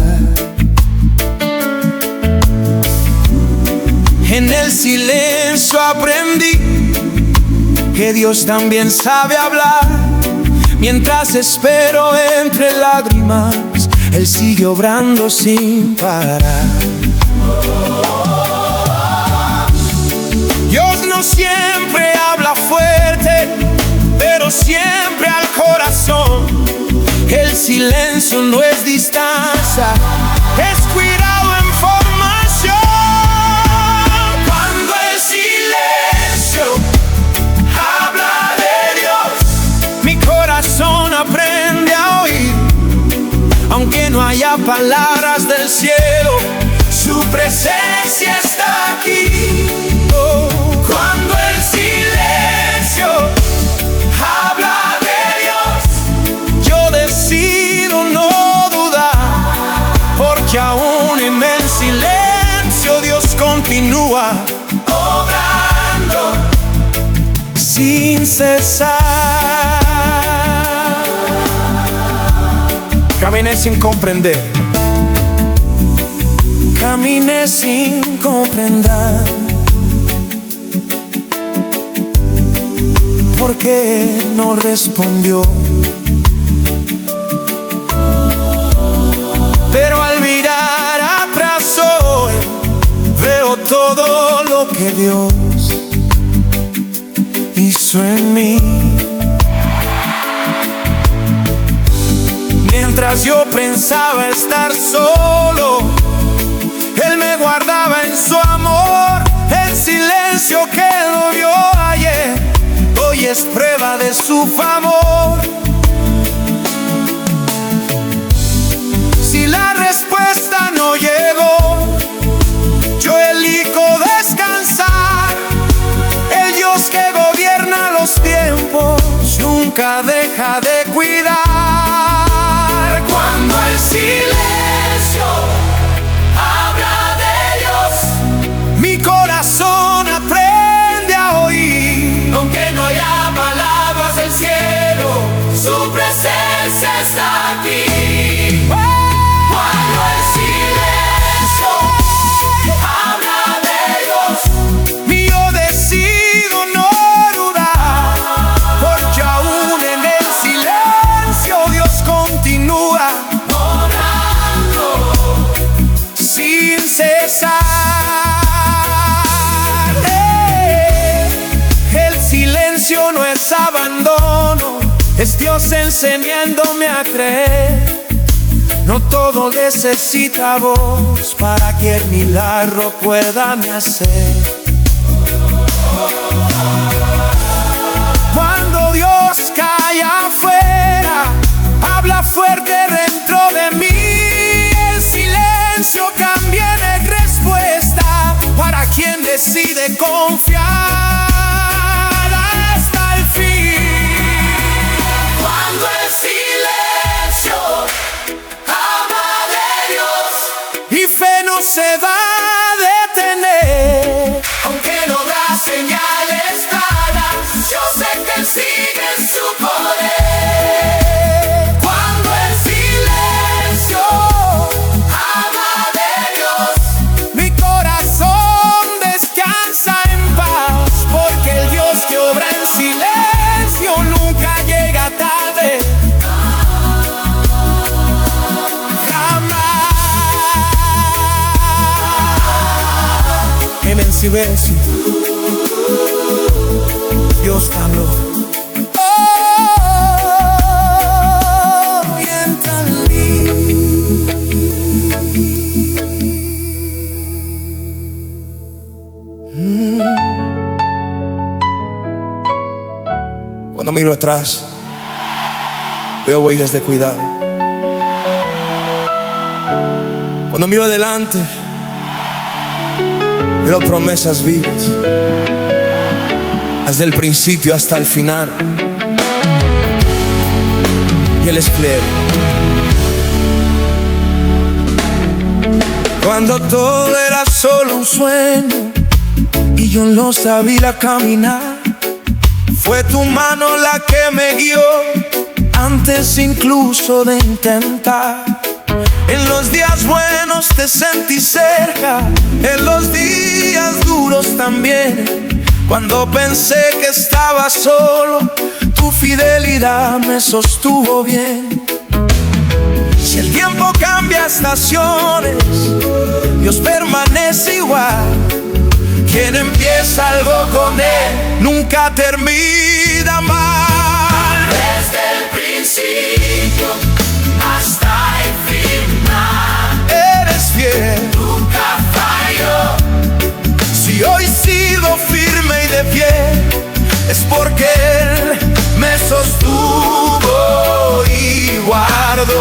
En el silencio aprendí que Dios también sabe hablar. Mientras espero entre lágrimas, Él sigue obrando sin parar. Dios no siempre habla fuerte, pero siempre al corazón. El silencio no es distancia, es cuidado en formación. Cuando el silencio habla de Dios, mi corazón aprende a oír. palabras del cielo, su presencia está aquí. Oh, cuando el silencio habla de Dios, yo decido no dudar, porque aún en el silencio Dios continúa obrando sin cesar. Caminé sin comprender, caminé sin comprender por qué no respondió. Pero al mirar atrás hoy veo todo lo que Dios hizo en mí. Mientras yo pensaba estar solo, Él me guardaba en su amor. El silencio que lo vio ayer, hoy es prueba de su favor. Si la respuesta no llegó, yo elijo descansar. El Dios que gobierna los tiempos nunca deja de cuidar. Cuando el silencio habla de Dios, mi corazón aprende a oír. Aunque no haya palabras del cielo, su presencia está aquí. Cuando el silencio habla de Dios, yo decido no dudar, porque aún en el silencio Dios continúa orando sin cesar. El silencio no es abandono, es Dios enseñándome a creer. No todo necesita voz para que el milagro pueda nacer. Cuando Dios calla afuera, habla fuerte dentro de mí. El silencio cambia en respuesta para quien decide confiar hasta el fin. Cuando el silencio habla de Dios, y fe no se va a detener, aunque no da señales claras, yo sé que Él sigue en su poder. Cuando el silencio habla de Dios, mi corazón descansa en paz, porque el Dios que obra en silencio nunca llega tarde. Jamás. En silencio Dios habló. Oh, y entendí. Cuando miro atrás, veo huellas de cuidado. Cuando miro adelante, veo promesas vivas, desde el principio hasta el final. Y Él es fiel. Cuando todo era solo un sueño y yo no sabía caminar, fue tu mano la que me guió antes incluso de intentar. En los días buenos te sentí cerca, en los días duros también. Cuando pensé que estaba solo, tu fidelidad me sostuvo bien. Si el tiempo cambia estaciones, Dios permanece igual. Quien empieza algo con Él nunca termina mal. Desde el principio hasta el final, eres fiel, nunca falló. Si hoy sigo firme y de pie, es porque Él me sostuvo y guardó.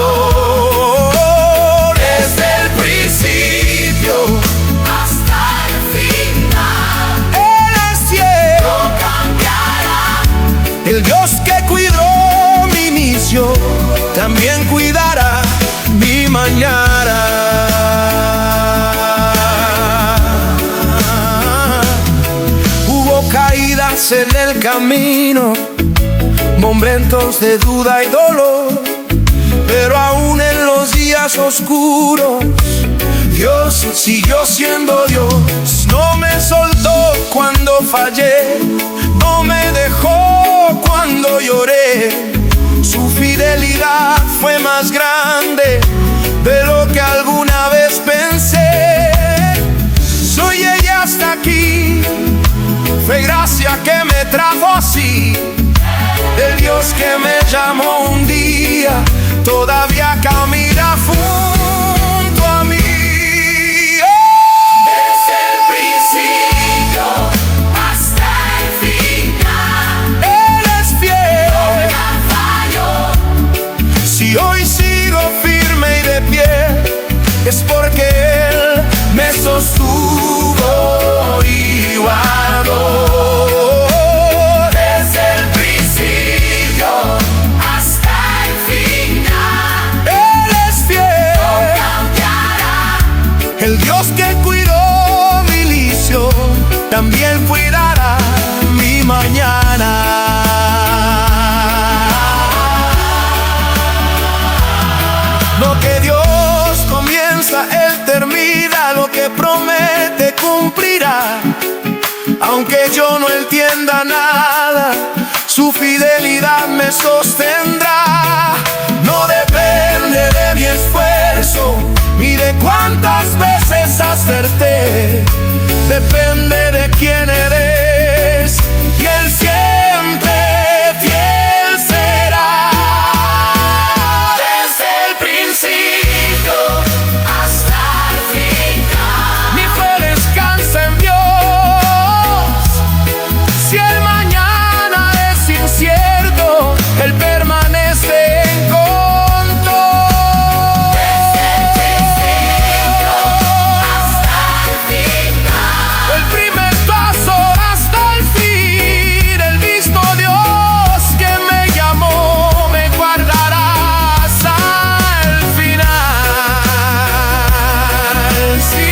también cuidará mi mañana. Hubo caídas en el camino, momentos de duda y dolor, pero aún en los días oscuros Dios siguió siendo Dios. No me soltó cuando fallé, no me dejó cuando lloré. Su fidelidad fue más grande de lo que alguna vez pensé. Soy ella hasta aquí, fue gracia que me trajo así. El Dios que me llamó un día todavía camina junto a mí. Desde el principio hasta el final, Él es fiel. nunca falló. Si hoy sigo firme y de pie, es porque Él me sostuvo y guardó. El Dios que cuidó mi lición también cuidará mi mañana. Lo que Dios comienza, Él termina. Lo que promete, cumplirá. Aunque yo no entienda nada, su fidelidad me sostendrá. No depende de mi esfuerzo ni de cuántas veces acerté, depende de quién eres, y Él siempre fiel será. Desde el principio hasta el final, Mi fe descansa en Dios. Si el mañana es incierto, Él permanece en control. El primer paso hasta el fin, el mismo Dios que me llamó me guardará hasta el final. Sí.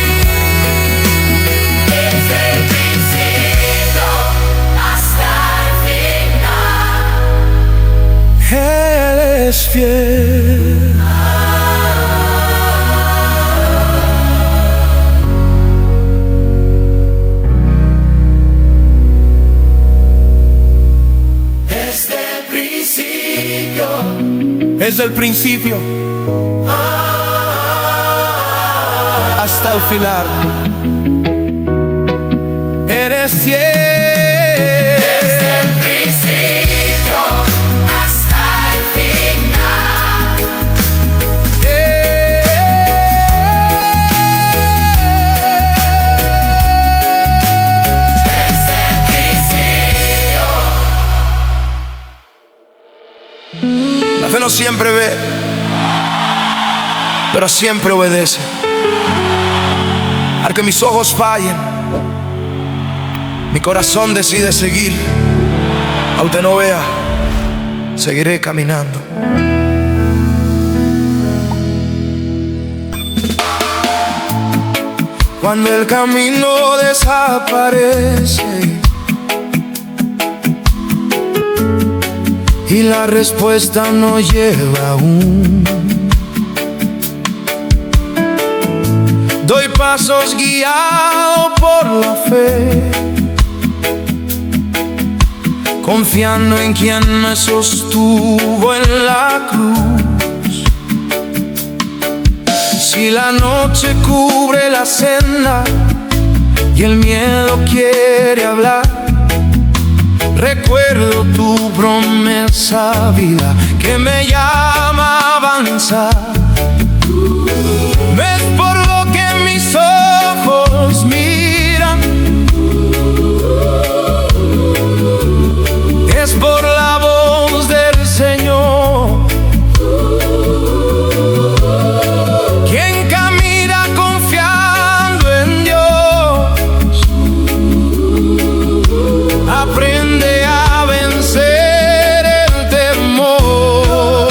desde el principio hasta el final. Él es fiel. Desde el principio hasta el final, eres fiel. Desde el principio hasta el final, desde el principio. La fe no siempre ve, pero siempre obedece. Aunque mis ojos fallen, mi corazón decide seguir. Aunque no vea, seguiré caminando. Cuando el camino desaparece y la respuesta no lleva aún, doy pasos guiado por la fe, confiando en quien me sostuvo en la cruz. Si la noche cubre la senda y el miedo quiere hablar, recuerdo tu promesa, vida, que me llama a avanzar. Ves por lo que mis ojos miran, es por la voz del Señor, quien camina confiando en Dios, aprende a vencer el temor.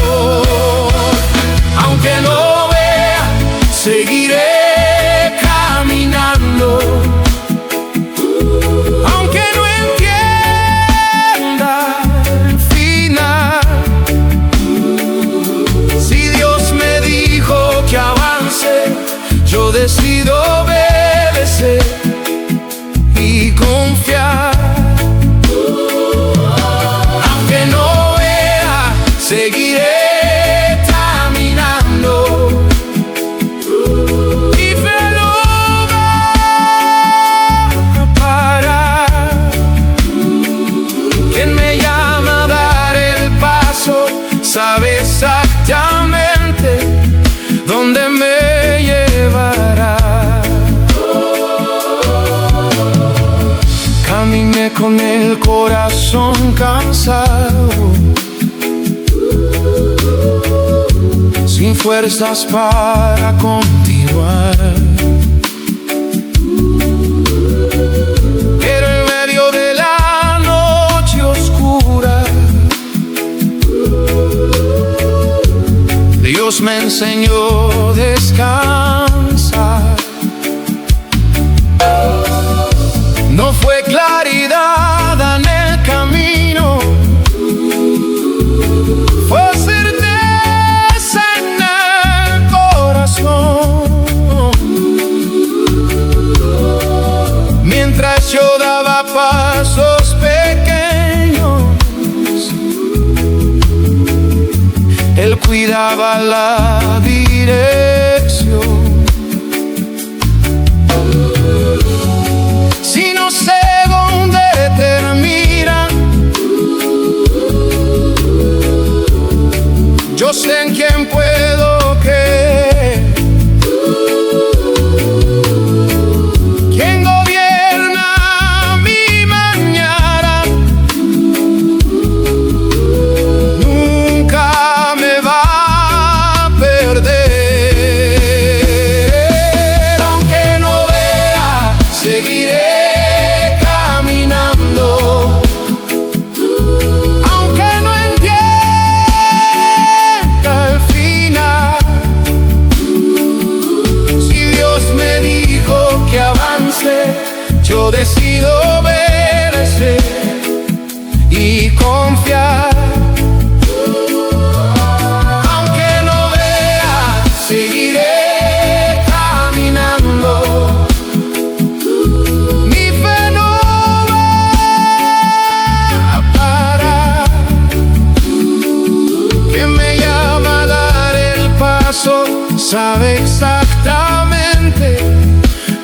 decido obedecer y confiar. Aunque no vea, seguiré caminando. Mi fe no va a parar. Quien me llama a dar el paso sabe exactamente dónde me llevará. Caminé con el corazón cansado, sin fuerzas para continuar. Pero en medio de la noche oscura, Dios me enseñó a descansar. No fue claridad en el camino, fue certeza en el corazón. Mientras yo daba pasos pequeños, Él cuidaba la dirección. Si no sé dónde termina, yo sé en quién puedo creer. Quien gobierna mi mañana nunca me va a perder. Aunque no vea, seguiré caminando. Aunque no entienda el final, si Dios me dijo que avance, yo decido obedecer y confiar. Aunque no vea, seguiré caminando. Mi fe no va a parar. Quien me llama a dar el paso sabe exactamente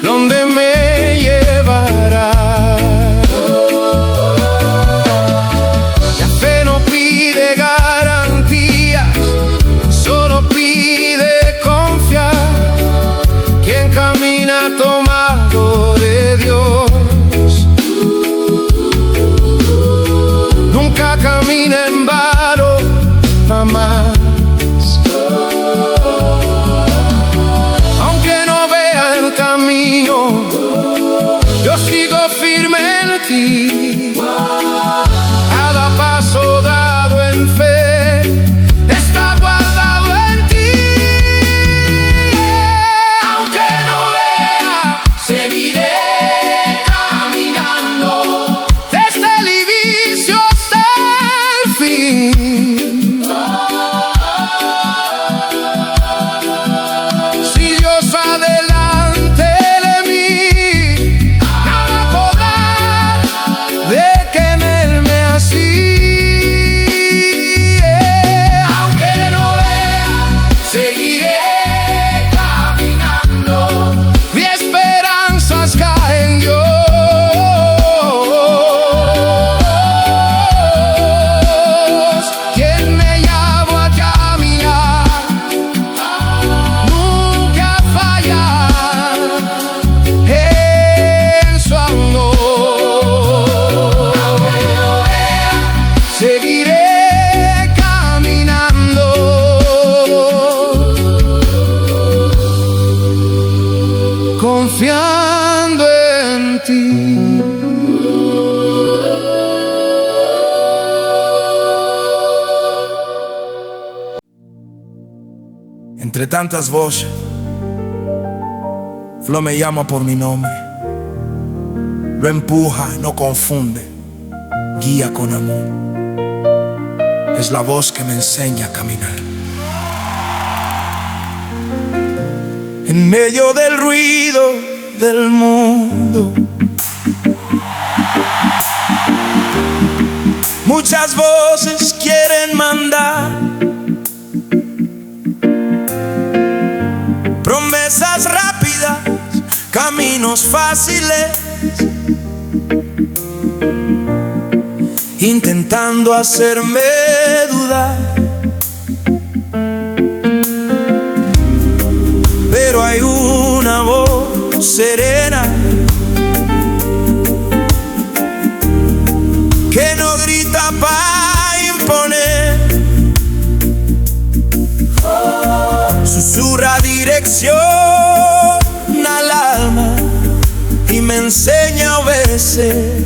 dónde me llevará. La fe no pide garantías, solo pide confiar. Quien camina tomado de Dios nunca camina en vano, jamás. Aunque no vea el camino, yo sigo firme en ti. Cada paso dado en fe está guardado en ti. Aunque no vea, seguiré caminando desde el inicio hasta el fin. Si Dios va delante de mí, nada podrá detenerme así. Aunque no vea, seguiré caminando. Mi esperanzas caen en Dios. Quien me llama a caminar nunca falla en su amor. Aunque no vea, seguiré caminando. Confiando en ti. Entre tantas voces, Flo me llama por mi nombre. Lo empuja, no confunde, guía con amor. Es la voz que me enseña a caminar. en medio del ruido del mundo. Muchas voces quieren mandar promesas rápidas, caminos fáciles, intentando hacerme dudar. Pero hay una voz serena que no grita para imponer, susurra dirección al alma y me enseña a obedecer.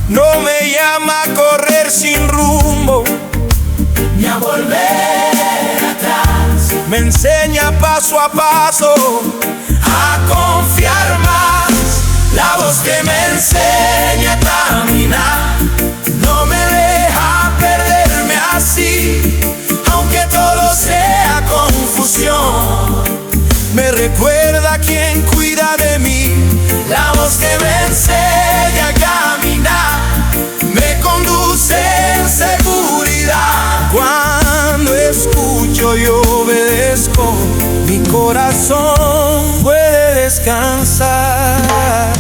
No me llama a correr sin rumbo ni a volver atrás. Me enseña paso a paso a confiar más. La voz que me enseña a caminar no me deja perderme así, aunque todo sea confusión. Me recuerda quién cuida de mí. La voz que me enseña a caminar me conduce en seguridad. Cuando escucho y obedezco, mi corazón puede descansar.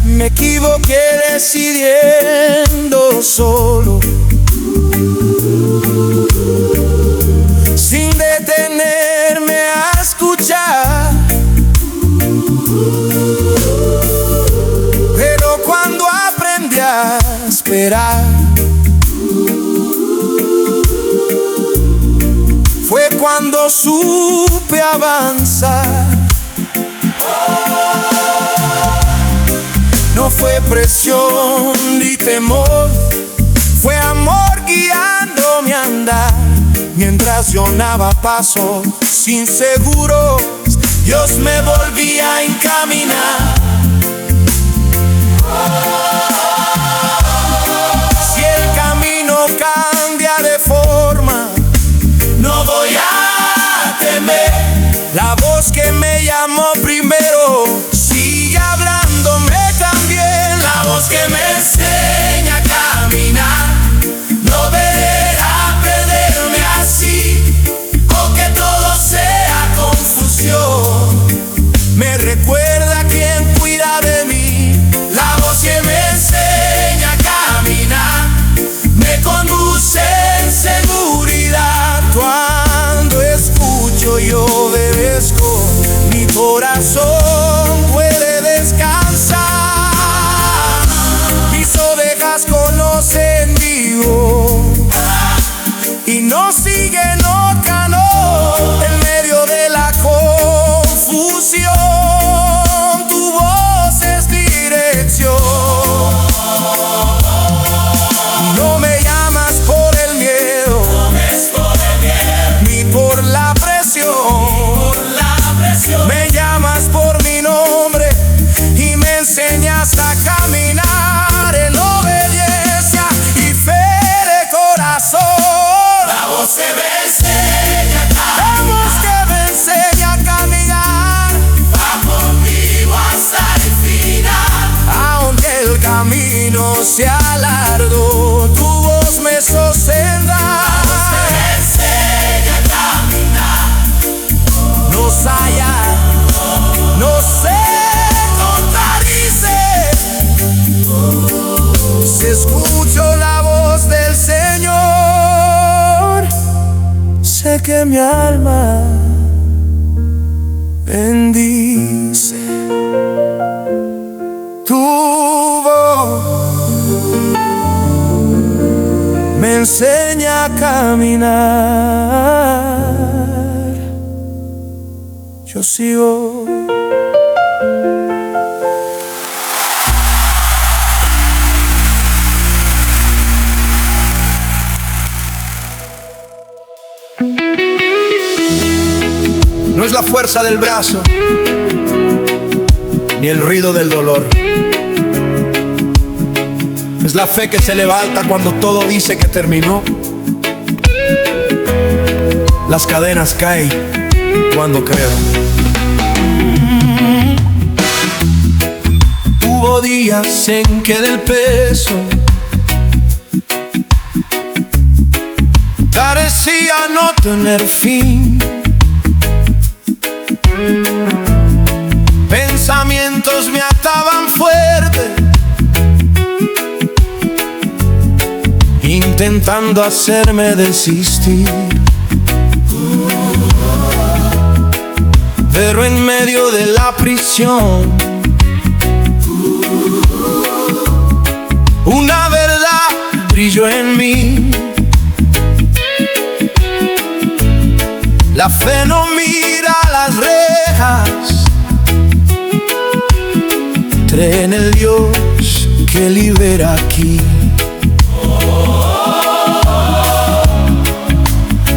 Me equivoqué decidiendo solo, sin detenerme a escuchar. Pero cuando aprendí a esperar, fue cuando supe avanzar. No fue presión ni temor, fue amor guiándome a andar. Mientras yo daba pasos inseguros, Dios me volvía a encaminar. Si el camino cambia de forma, no voy a temer. La voz que me llamó primero sigue hablándome también. La voz que me enseña a caminar no me deja perderme así, aunque todo sea confusión. Me recuerda quién cuida de mí. La voz que me enseña a caminar me conduce en seguridad. Cuando escucho y obedezco, mi corazón puede descansar. Mis ovejas conocen mi voz y no siguen otra, no. En medio de la confusión, tu voz es dirección. No me llamas por el miedo, ni por la presión. Me llamas por mi nombre y me enseñas a caminar en obediencia y fe de corazón. La voz que me enseña a caminar, la voz que me enseña a caminar, va conmigo hasta el final. aunque el camino sea largo, tu voz me sostendrá. La voz que me enseña a caminar Nos halla, no sé contradice. Si escucho la voz del Señor, sé que mi alma bendice. Tu voz me enseña a caminar. Yo sigo. No es la fuerza del brazo, ni el ruido del dolor. Es la fe que se levanta cuando todo dice que terminó. Las cadenas caen cuando creo. Hubo días en que del peso parecía no tener fin. Pensamientos me ataban fuerte, intentando hacerme desistir. Pero en medio de la prisión, una verdad brilló en mí. La fe no mira las rejas, cree en el Dios que libera aquí.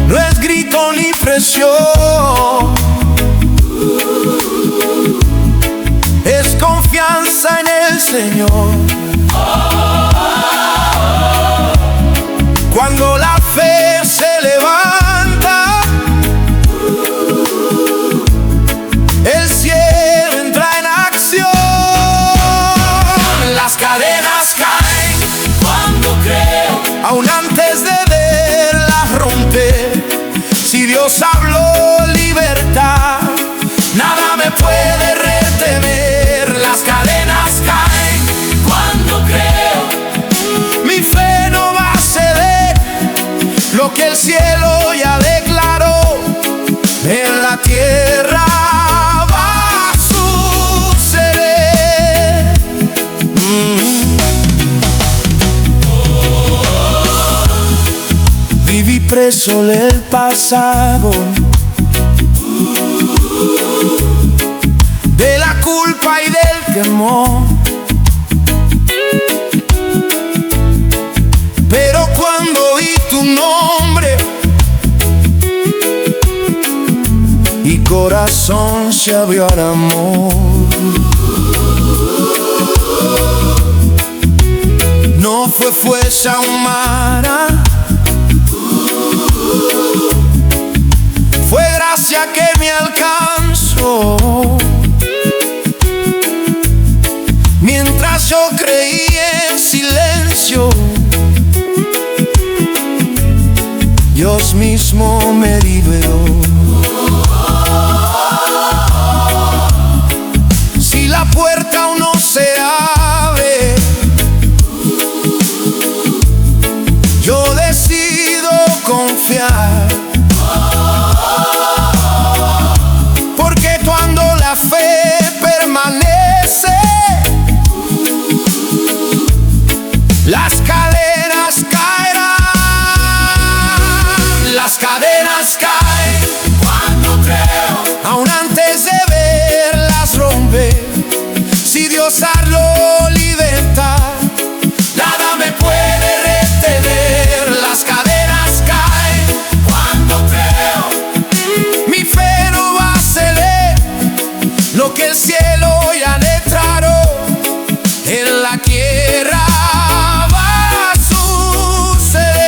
No es grito ni presión, es confianza en el Señor. Cuando la fe se levanta, el cielo entra en acción. Las cadenas caen cuando creo, aún antes de verlas romper. Si Dios habló libertad, nada me puede retener. Las cadenas caen cuando creo, mi fe no va a ceder. Lo que el cielo ya declaró, en la tierra va a suceder. Viví preso del pasado, de la culpa y del temor. Pero cuando oí tu nombre, mi corazón se abrió al amor. No fue fuerza humana, fue gracia que me alcanzó. Mientras yo creía en silencio, Dios mismo me liberó. Si la puerta aún no se abre, yo decido confiar. Porque cuando la fe permanece, las cadenas caerán. Las cadenas caen cuando creo, aún antes de verlas romper. Si Dios habló libertad, nada me puede retener. Las cadenas caen cuando creo, mi fe no va a ceder. Lo que el cielo ya declaró, en la tierra va a suceder.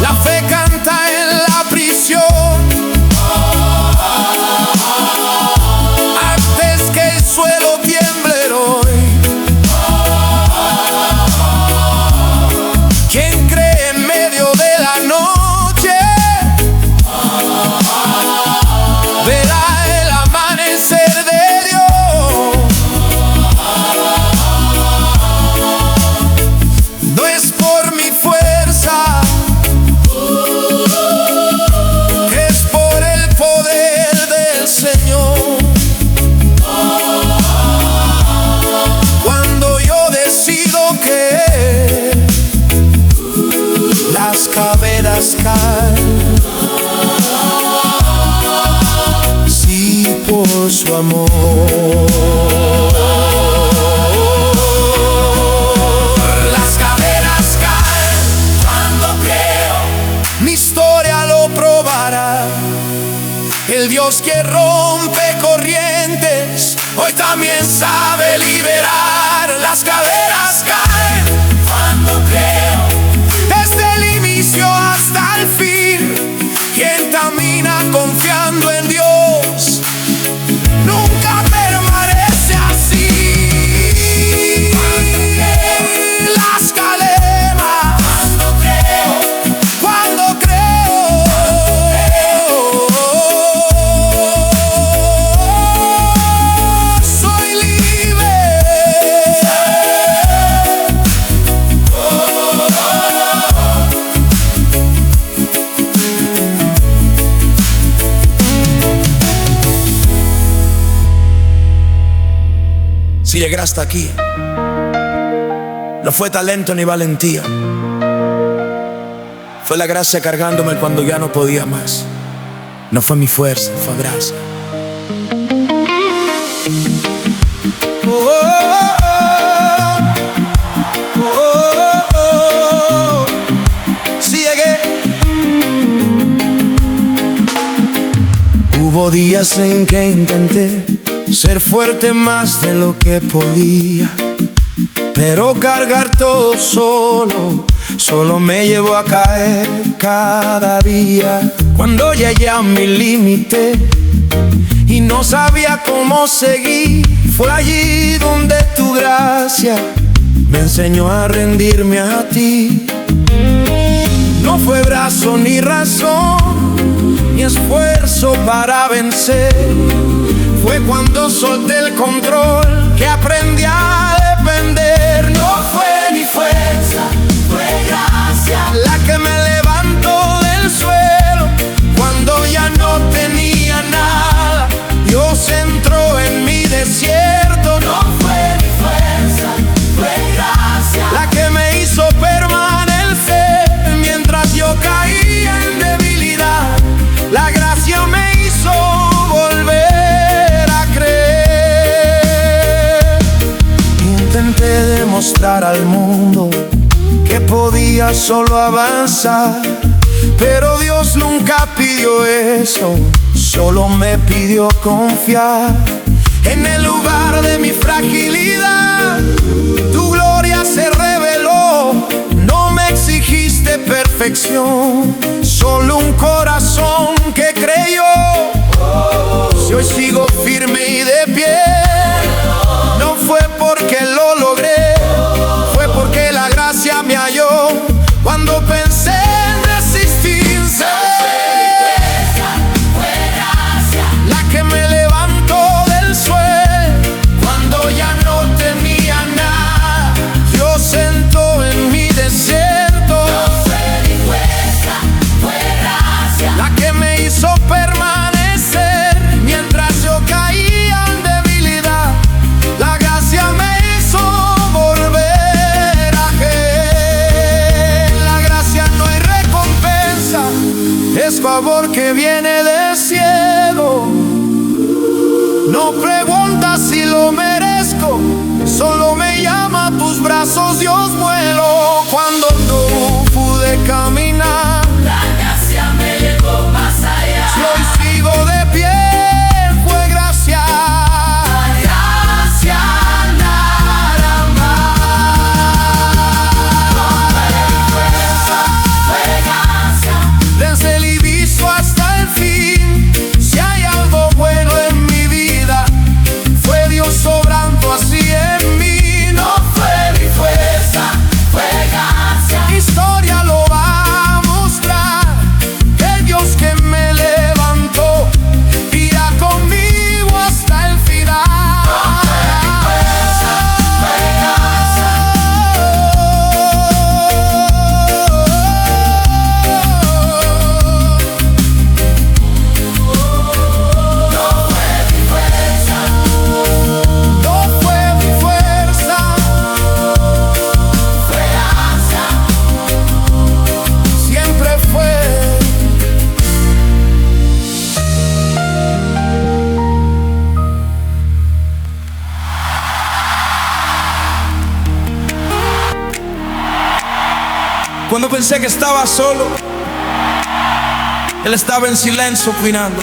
La fe canta en la prisión, antes que el suelo tiemble hoy. Quien cree en medio de la noche, verá el amanecer de Dios. No es por mi fuerza, es por el poder del Señor. Cuando yo decido creer, las cadenas caen. Sí, por su amor. Las cadenas caen cuando creo, mi historia lo probará. El Dios que rompe corrientes hoy también sabe liberar. Las cadenas caen Si llegué hasta aquí, no fue talento ni valentía, fue la gracia cargándome cuando ya no podía más. No fue mi fuerza, fue gracia. Si llegué. Hubo días en que intenté ser fuerte más de lo que podía, pero cargar todo solo me llevó a caer cada día. Cuando llegué a mi límite y no sabía cómo seguir, fue allí donde tu gracia me enseñó a rendirme a ti. No fue brazo ni razón ni esfuerzo para vencer, fue cuando solté el control que aprendí a depender. No fue mi fuerza, fue gracia la que me levantó del suelo cuando ya no tenía nada. Dios entró en mi desierto. No fue mi fuerza, fue gracia la que me hizo permanecer mientras yo caía en debilidad. La gracia me hizo volver a creer. Intenté demostrar al mundo que podía solo avanzar, pero Dios nunca pidió eso, solo me pidió confiar. En el lugar de mi fragilidad, tu gloria se reveló. No me exigiste perfección, solo un corazón que creyó. Si hoy sigo firme y de pie, no fue porque lo logré, fue porque la gracia me halló cuando pensé en resistirse. Fue gracia la que me levantó del suelo cuando ya no tenía nada. Dios entró en mi desierto. No fue mi fuerza, fue gracia la que me hizo permanecer mientras yo caía en debilidad. La gracia me hizo volver a creer. La gracia no hay recompensa, es favor que viene de ciego. No pregunta si lo merezco, solo me llama a tus brazos, Dios vuelo. Cuando no pude caminar, la gracia me llevó más allá. Si hoy sigo de pie, fue gracia. Gracia nada más. No fue mi fuerza, fue gracia desde el inicio hasta el fin. Si hay algo bueno en mi vida, fue Dios sobrando así en mí. No fue mi fuerza, fue gracia. Historia lo va a mostrar. El Dios que me levantó irá conmigo hasta el final. No fue mi fuerza, fue gracia. No fue mi fuerza, no fue mi fuerza, fue gracia, siempre fue. Cuando pensé que estaba solo, Él estaba en silencio cuidando.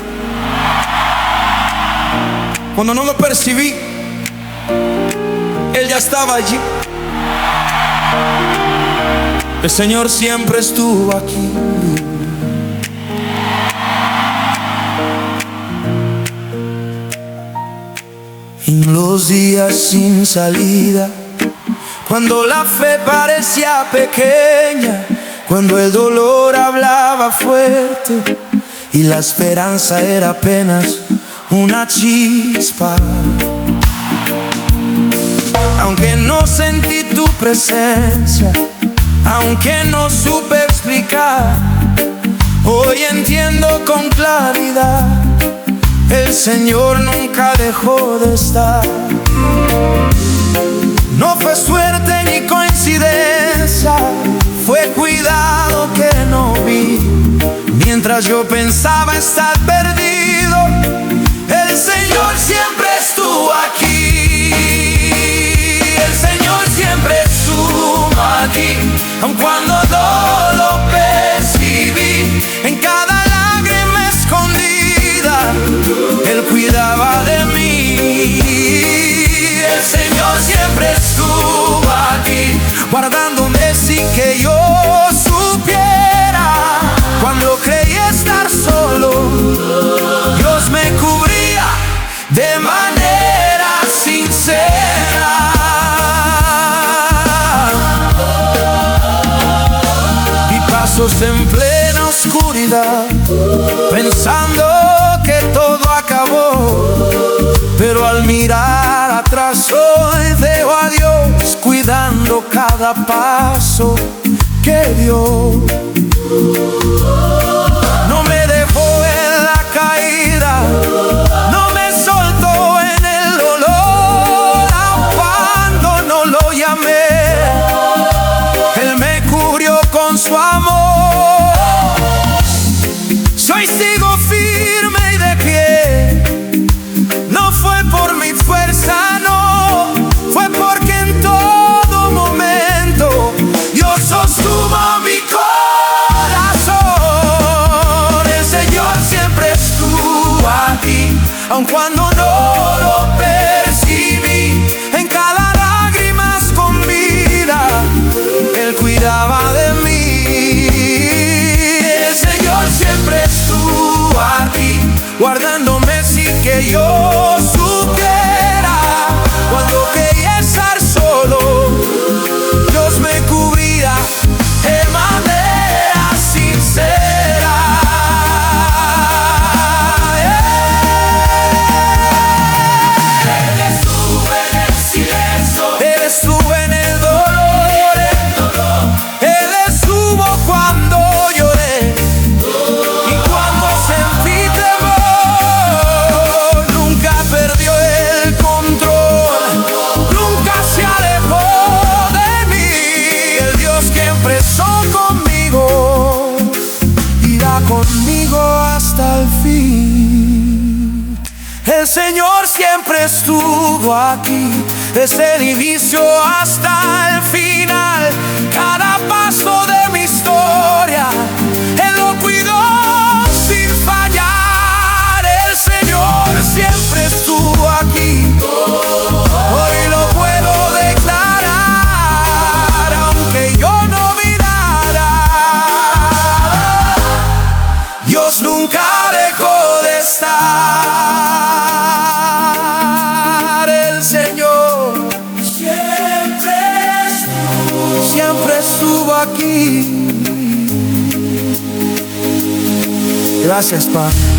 Cuando no lo percibí, Él ya estaba allí. El Señor siempre estuvo aquí. En los días sin salida, cuando la fe parecía pequeña, cuando el dolor hablaba fuerte y la esperanza era apenas una chispa. Aunque no sentí tu presencia, aunque no supe explicar, hoy entiendo con claridad, el Señor nunca dejó de estar. Mientras yo pensaba estar perdido, el Señor siempre estuvo aquí. El Señor siempre estuvo aquí, aun cuando no lo percibí. En cada lágrima escondida, Él cuidaba de mí. El Señor siempre estuvo aquí, guardándome sin que yo supiera. Cuando creí estar solo, Dios me cubría de manera sincera. Vi pasos en plena oscuridad, pensando que todo acabó, pero al mirar atrás hoy veo a Dios cuidando cada paso que dio. No me dejó en la caída, no me soltó en el dolor, aun cuando no lo llamé, Él me cubrió con su amor. Soy sigo firme y de pie, no fue por mi fuerza, no, fue porque en todo momento Dios sostuvo mi corazón. El Señor siempre estuvo aquí, aun cuando no lo percibí. En cada lágrima escondida, Él cuidaba de mí. El Señor siempre estuvo aquí, guardándome sin que yo supiera. Cuando quería estar solo, Dios me cubría de manera sincera. Él estuvo en el silencio, Él estuvo en el dolor, Él estuvo cuando lloré y cuando sentí temor. Nunca perdió el control, nunca se alejó de mí. El Dios que empezó conmigo irá conmigo hasta el fin. El Señor siempre estuvo aquí, desde el inicio hasta el final. Cada paso de mi historia, Él lo cuidó sin fallar. El Señor siempre estuvo aquí, hoy lo puedo declarar, aunque yo no mirara. Dios nunca dejó de estar. El Señor siempre estuvo aquí. Gracias, Padre.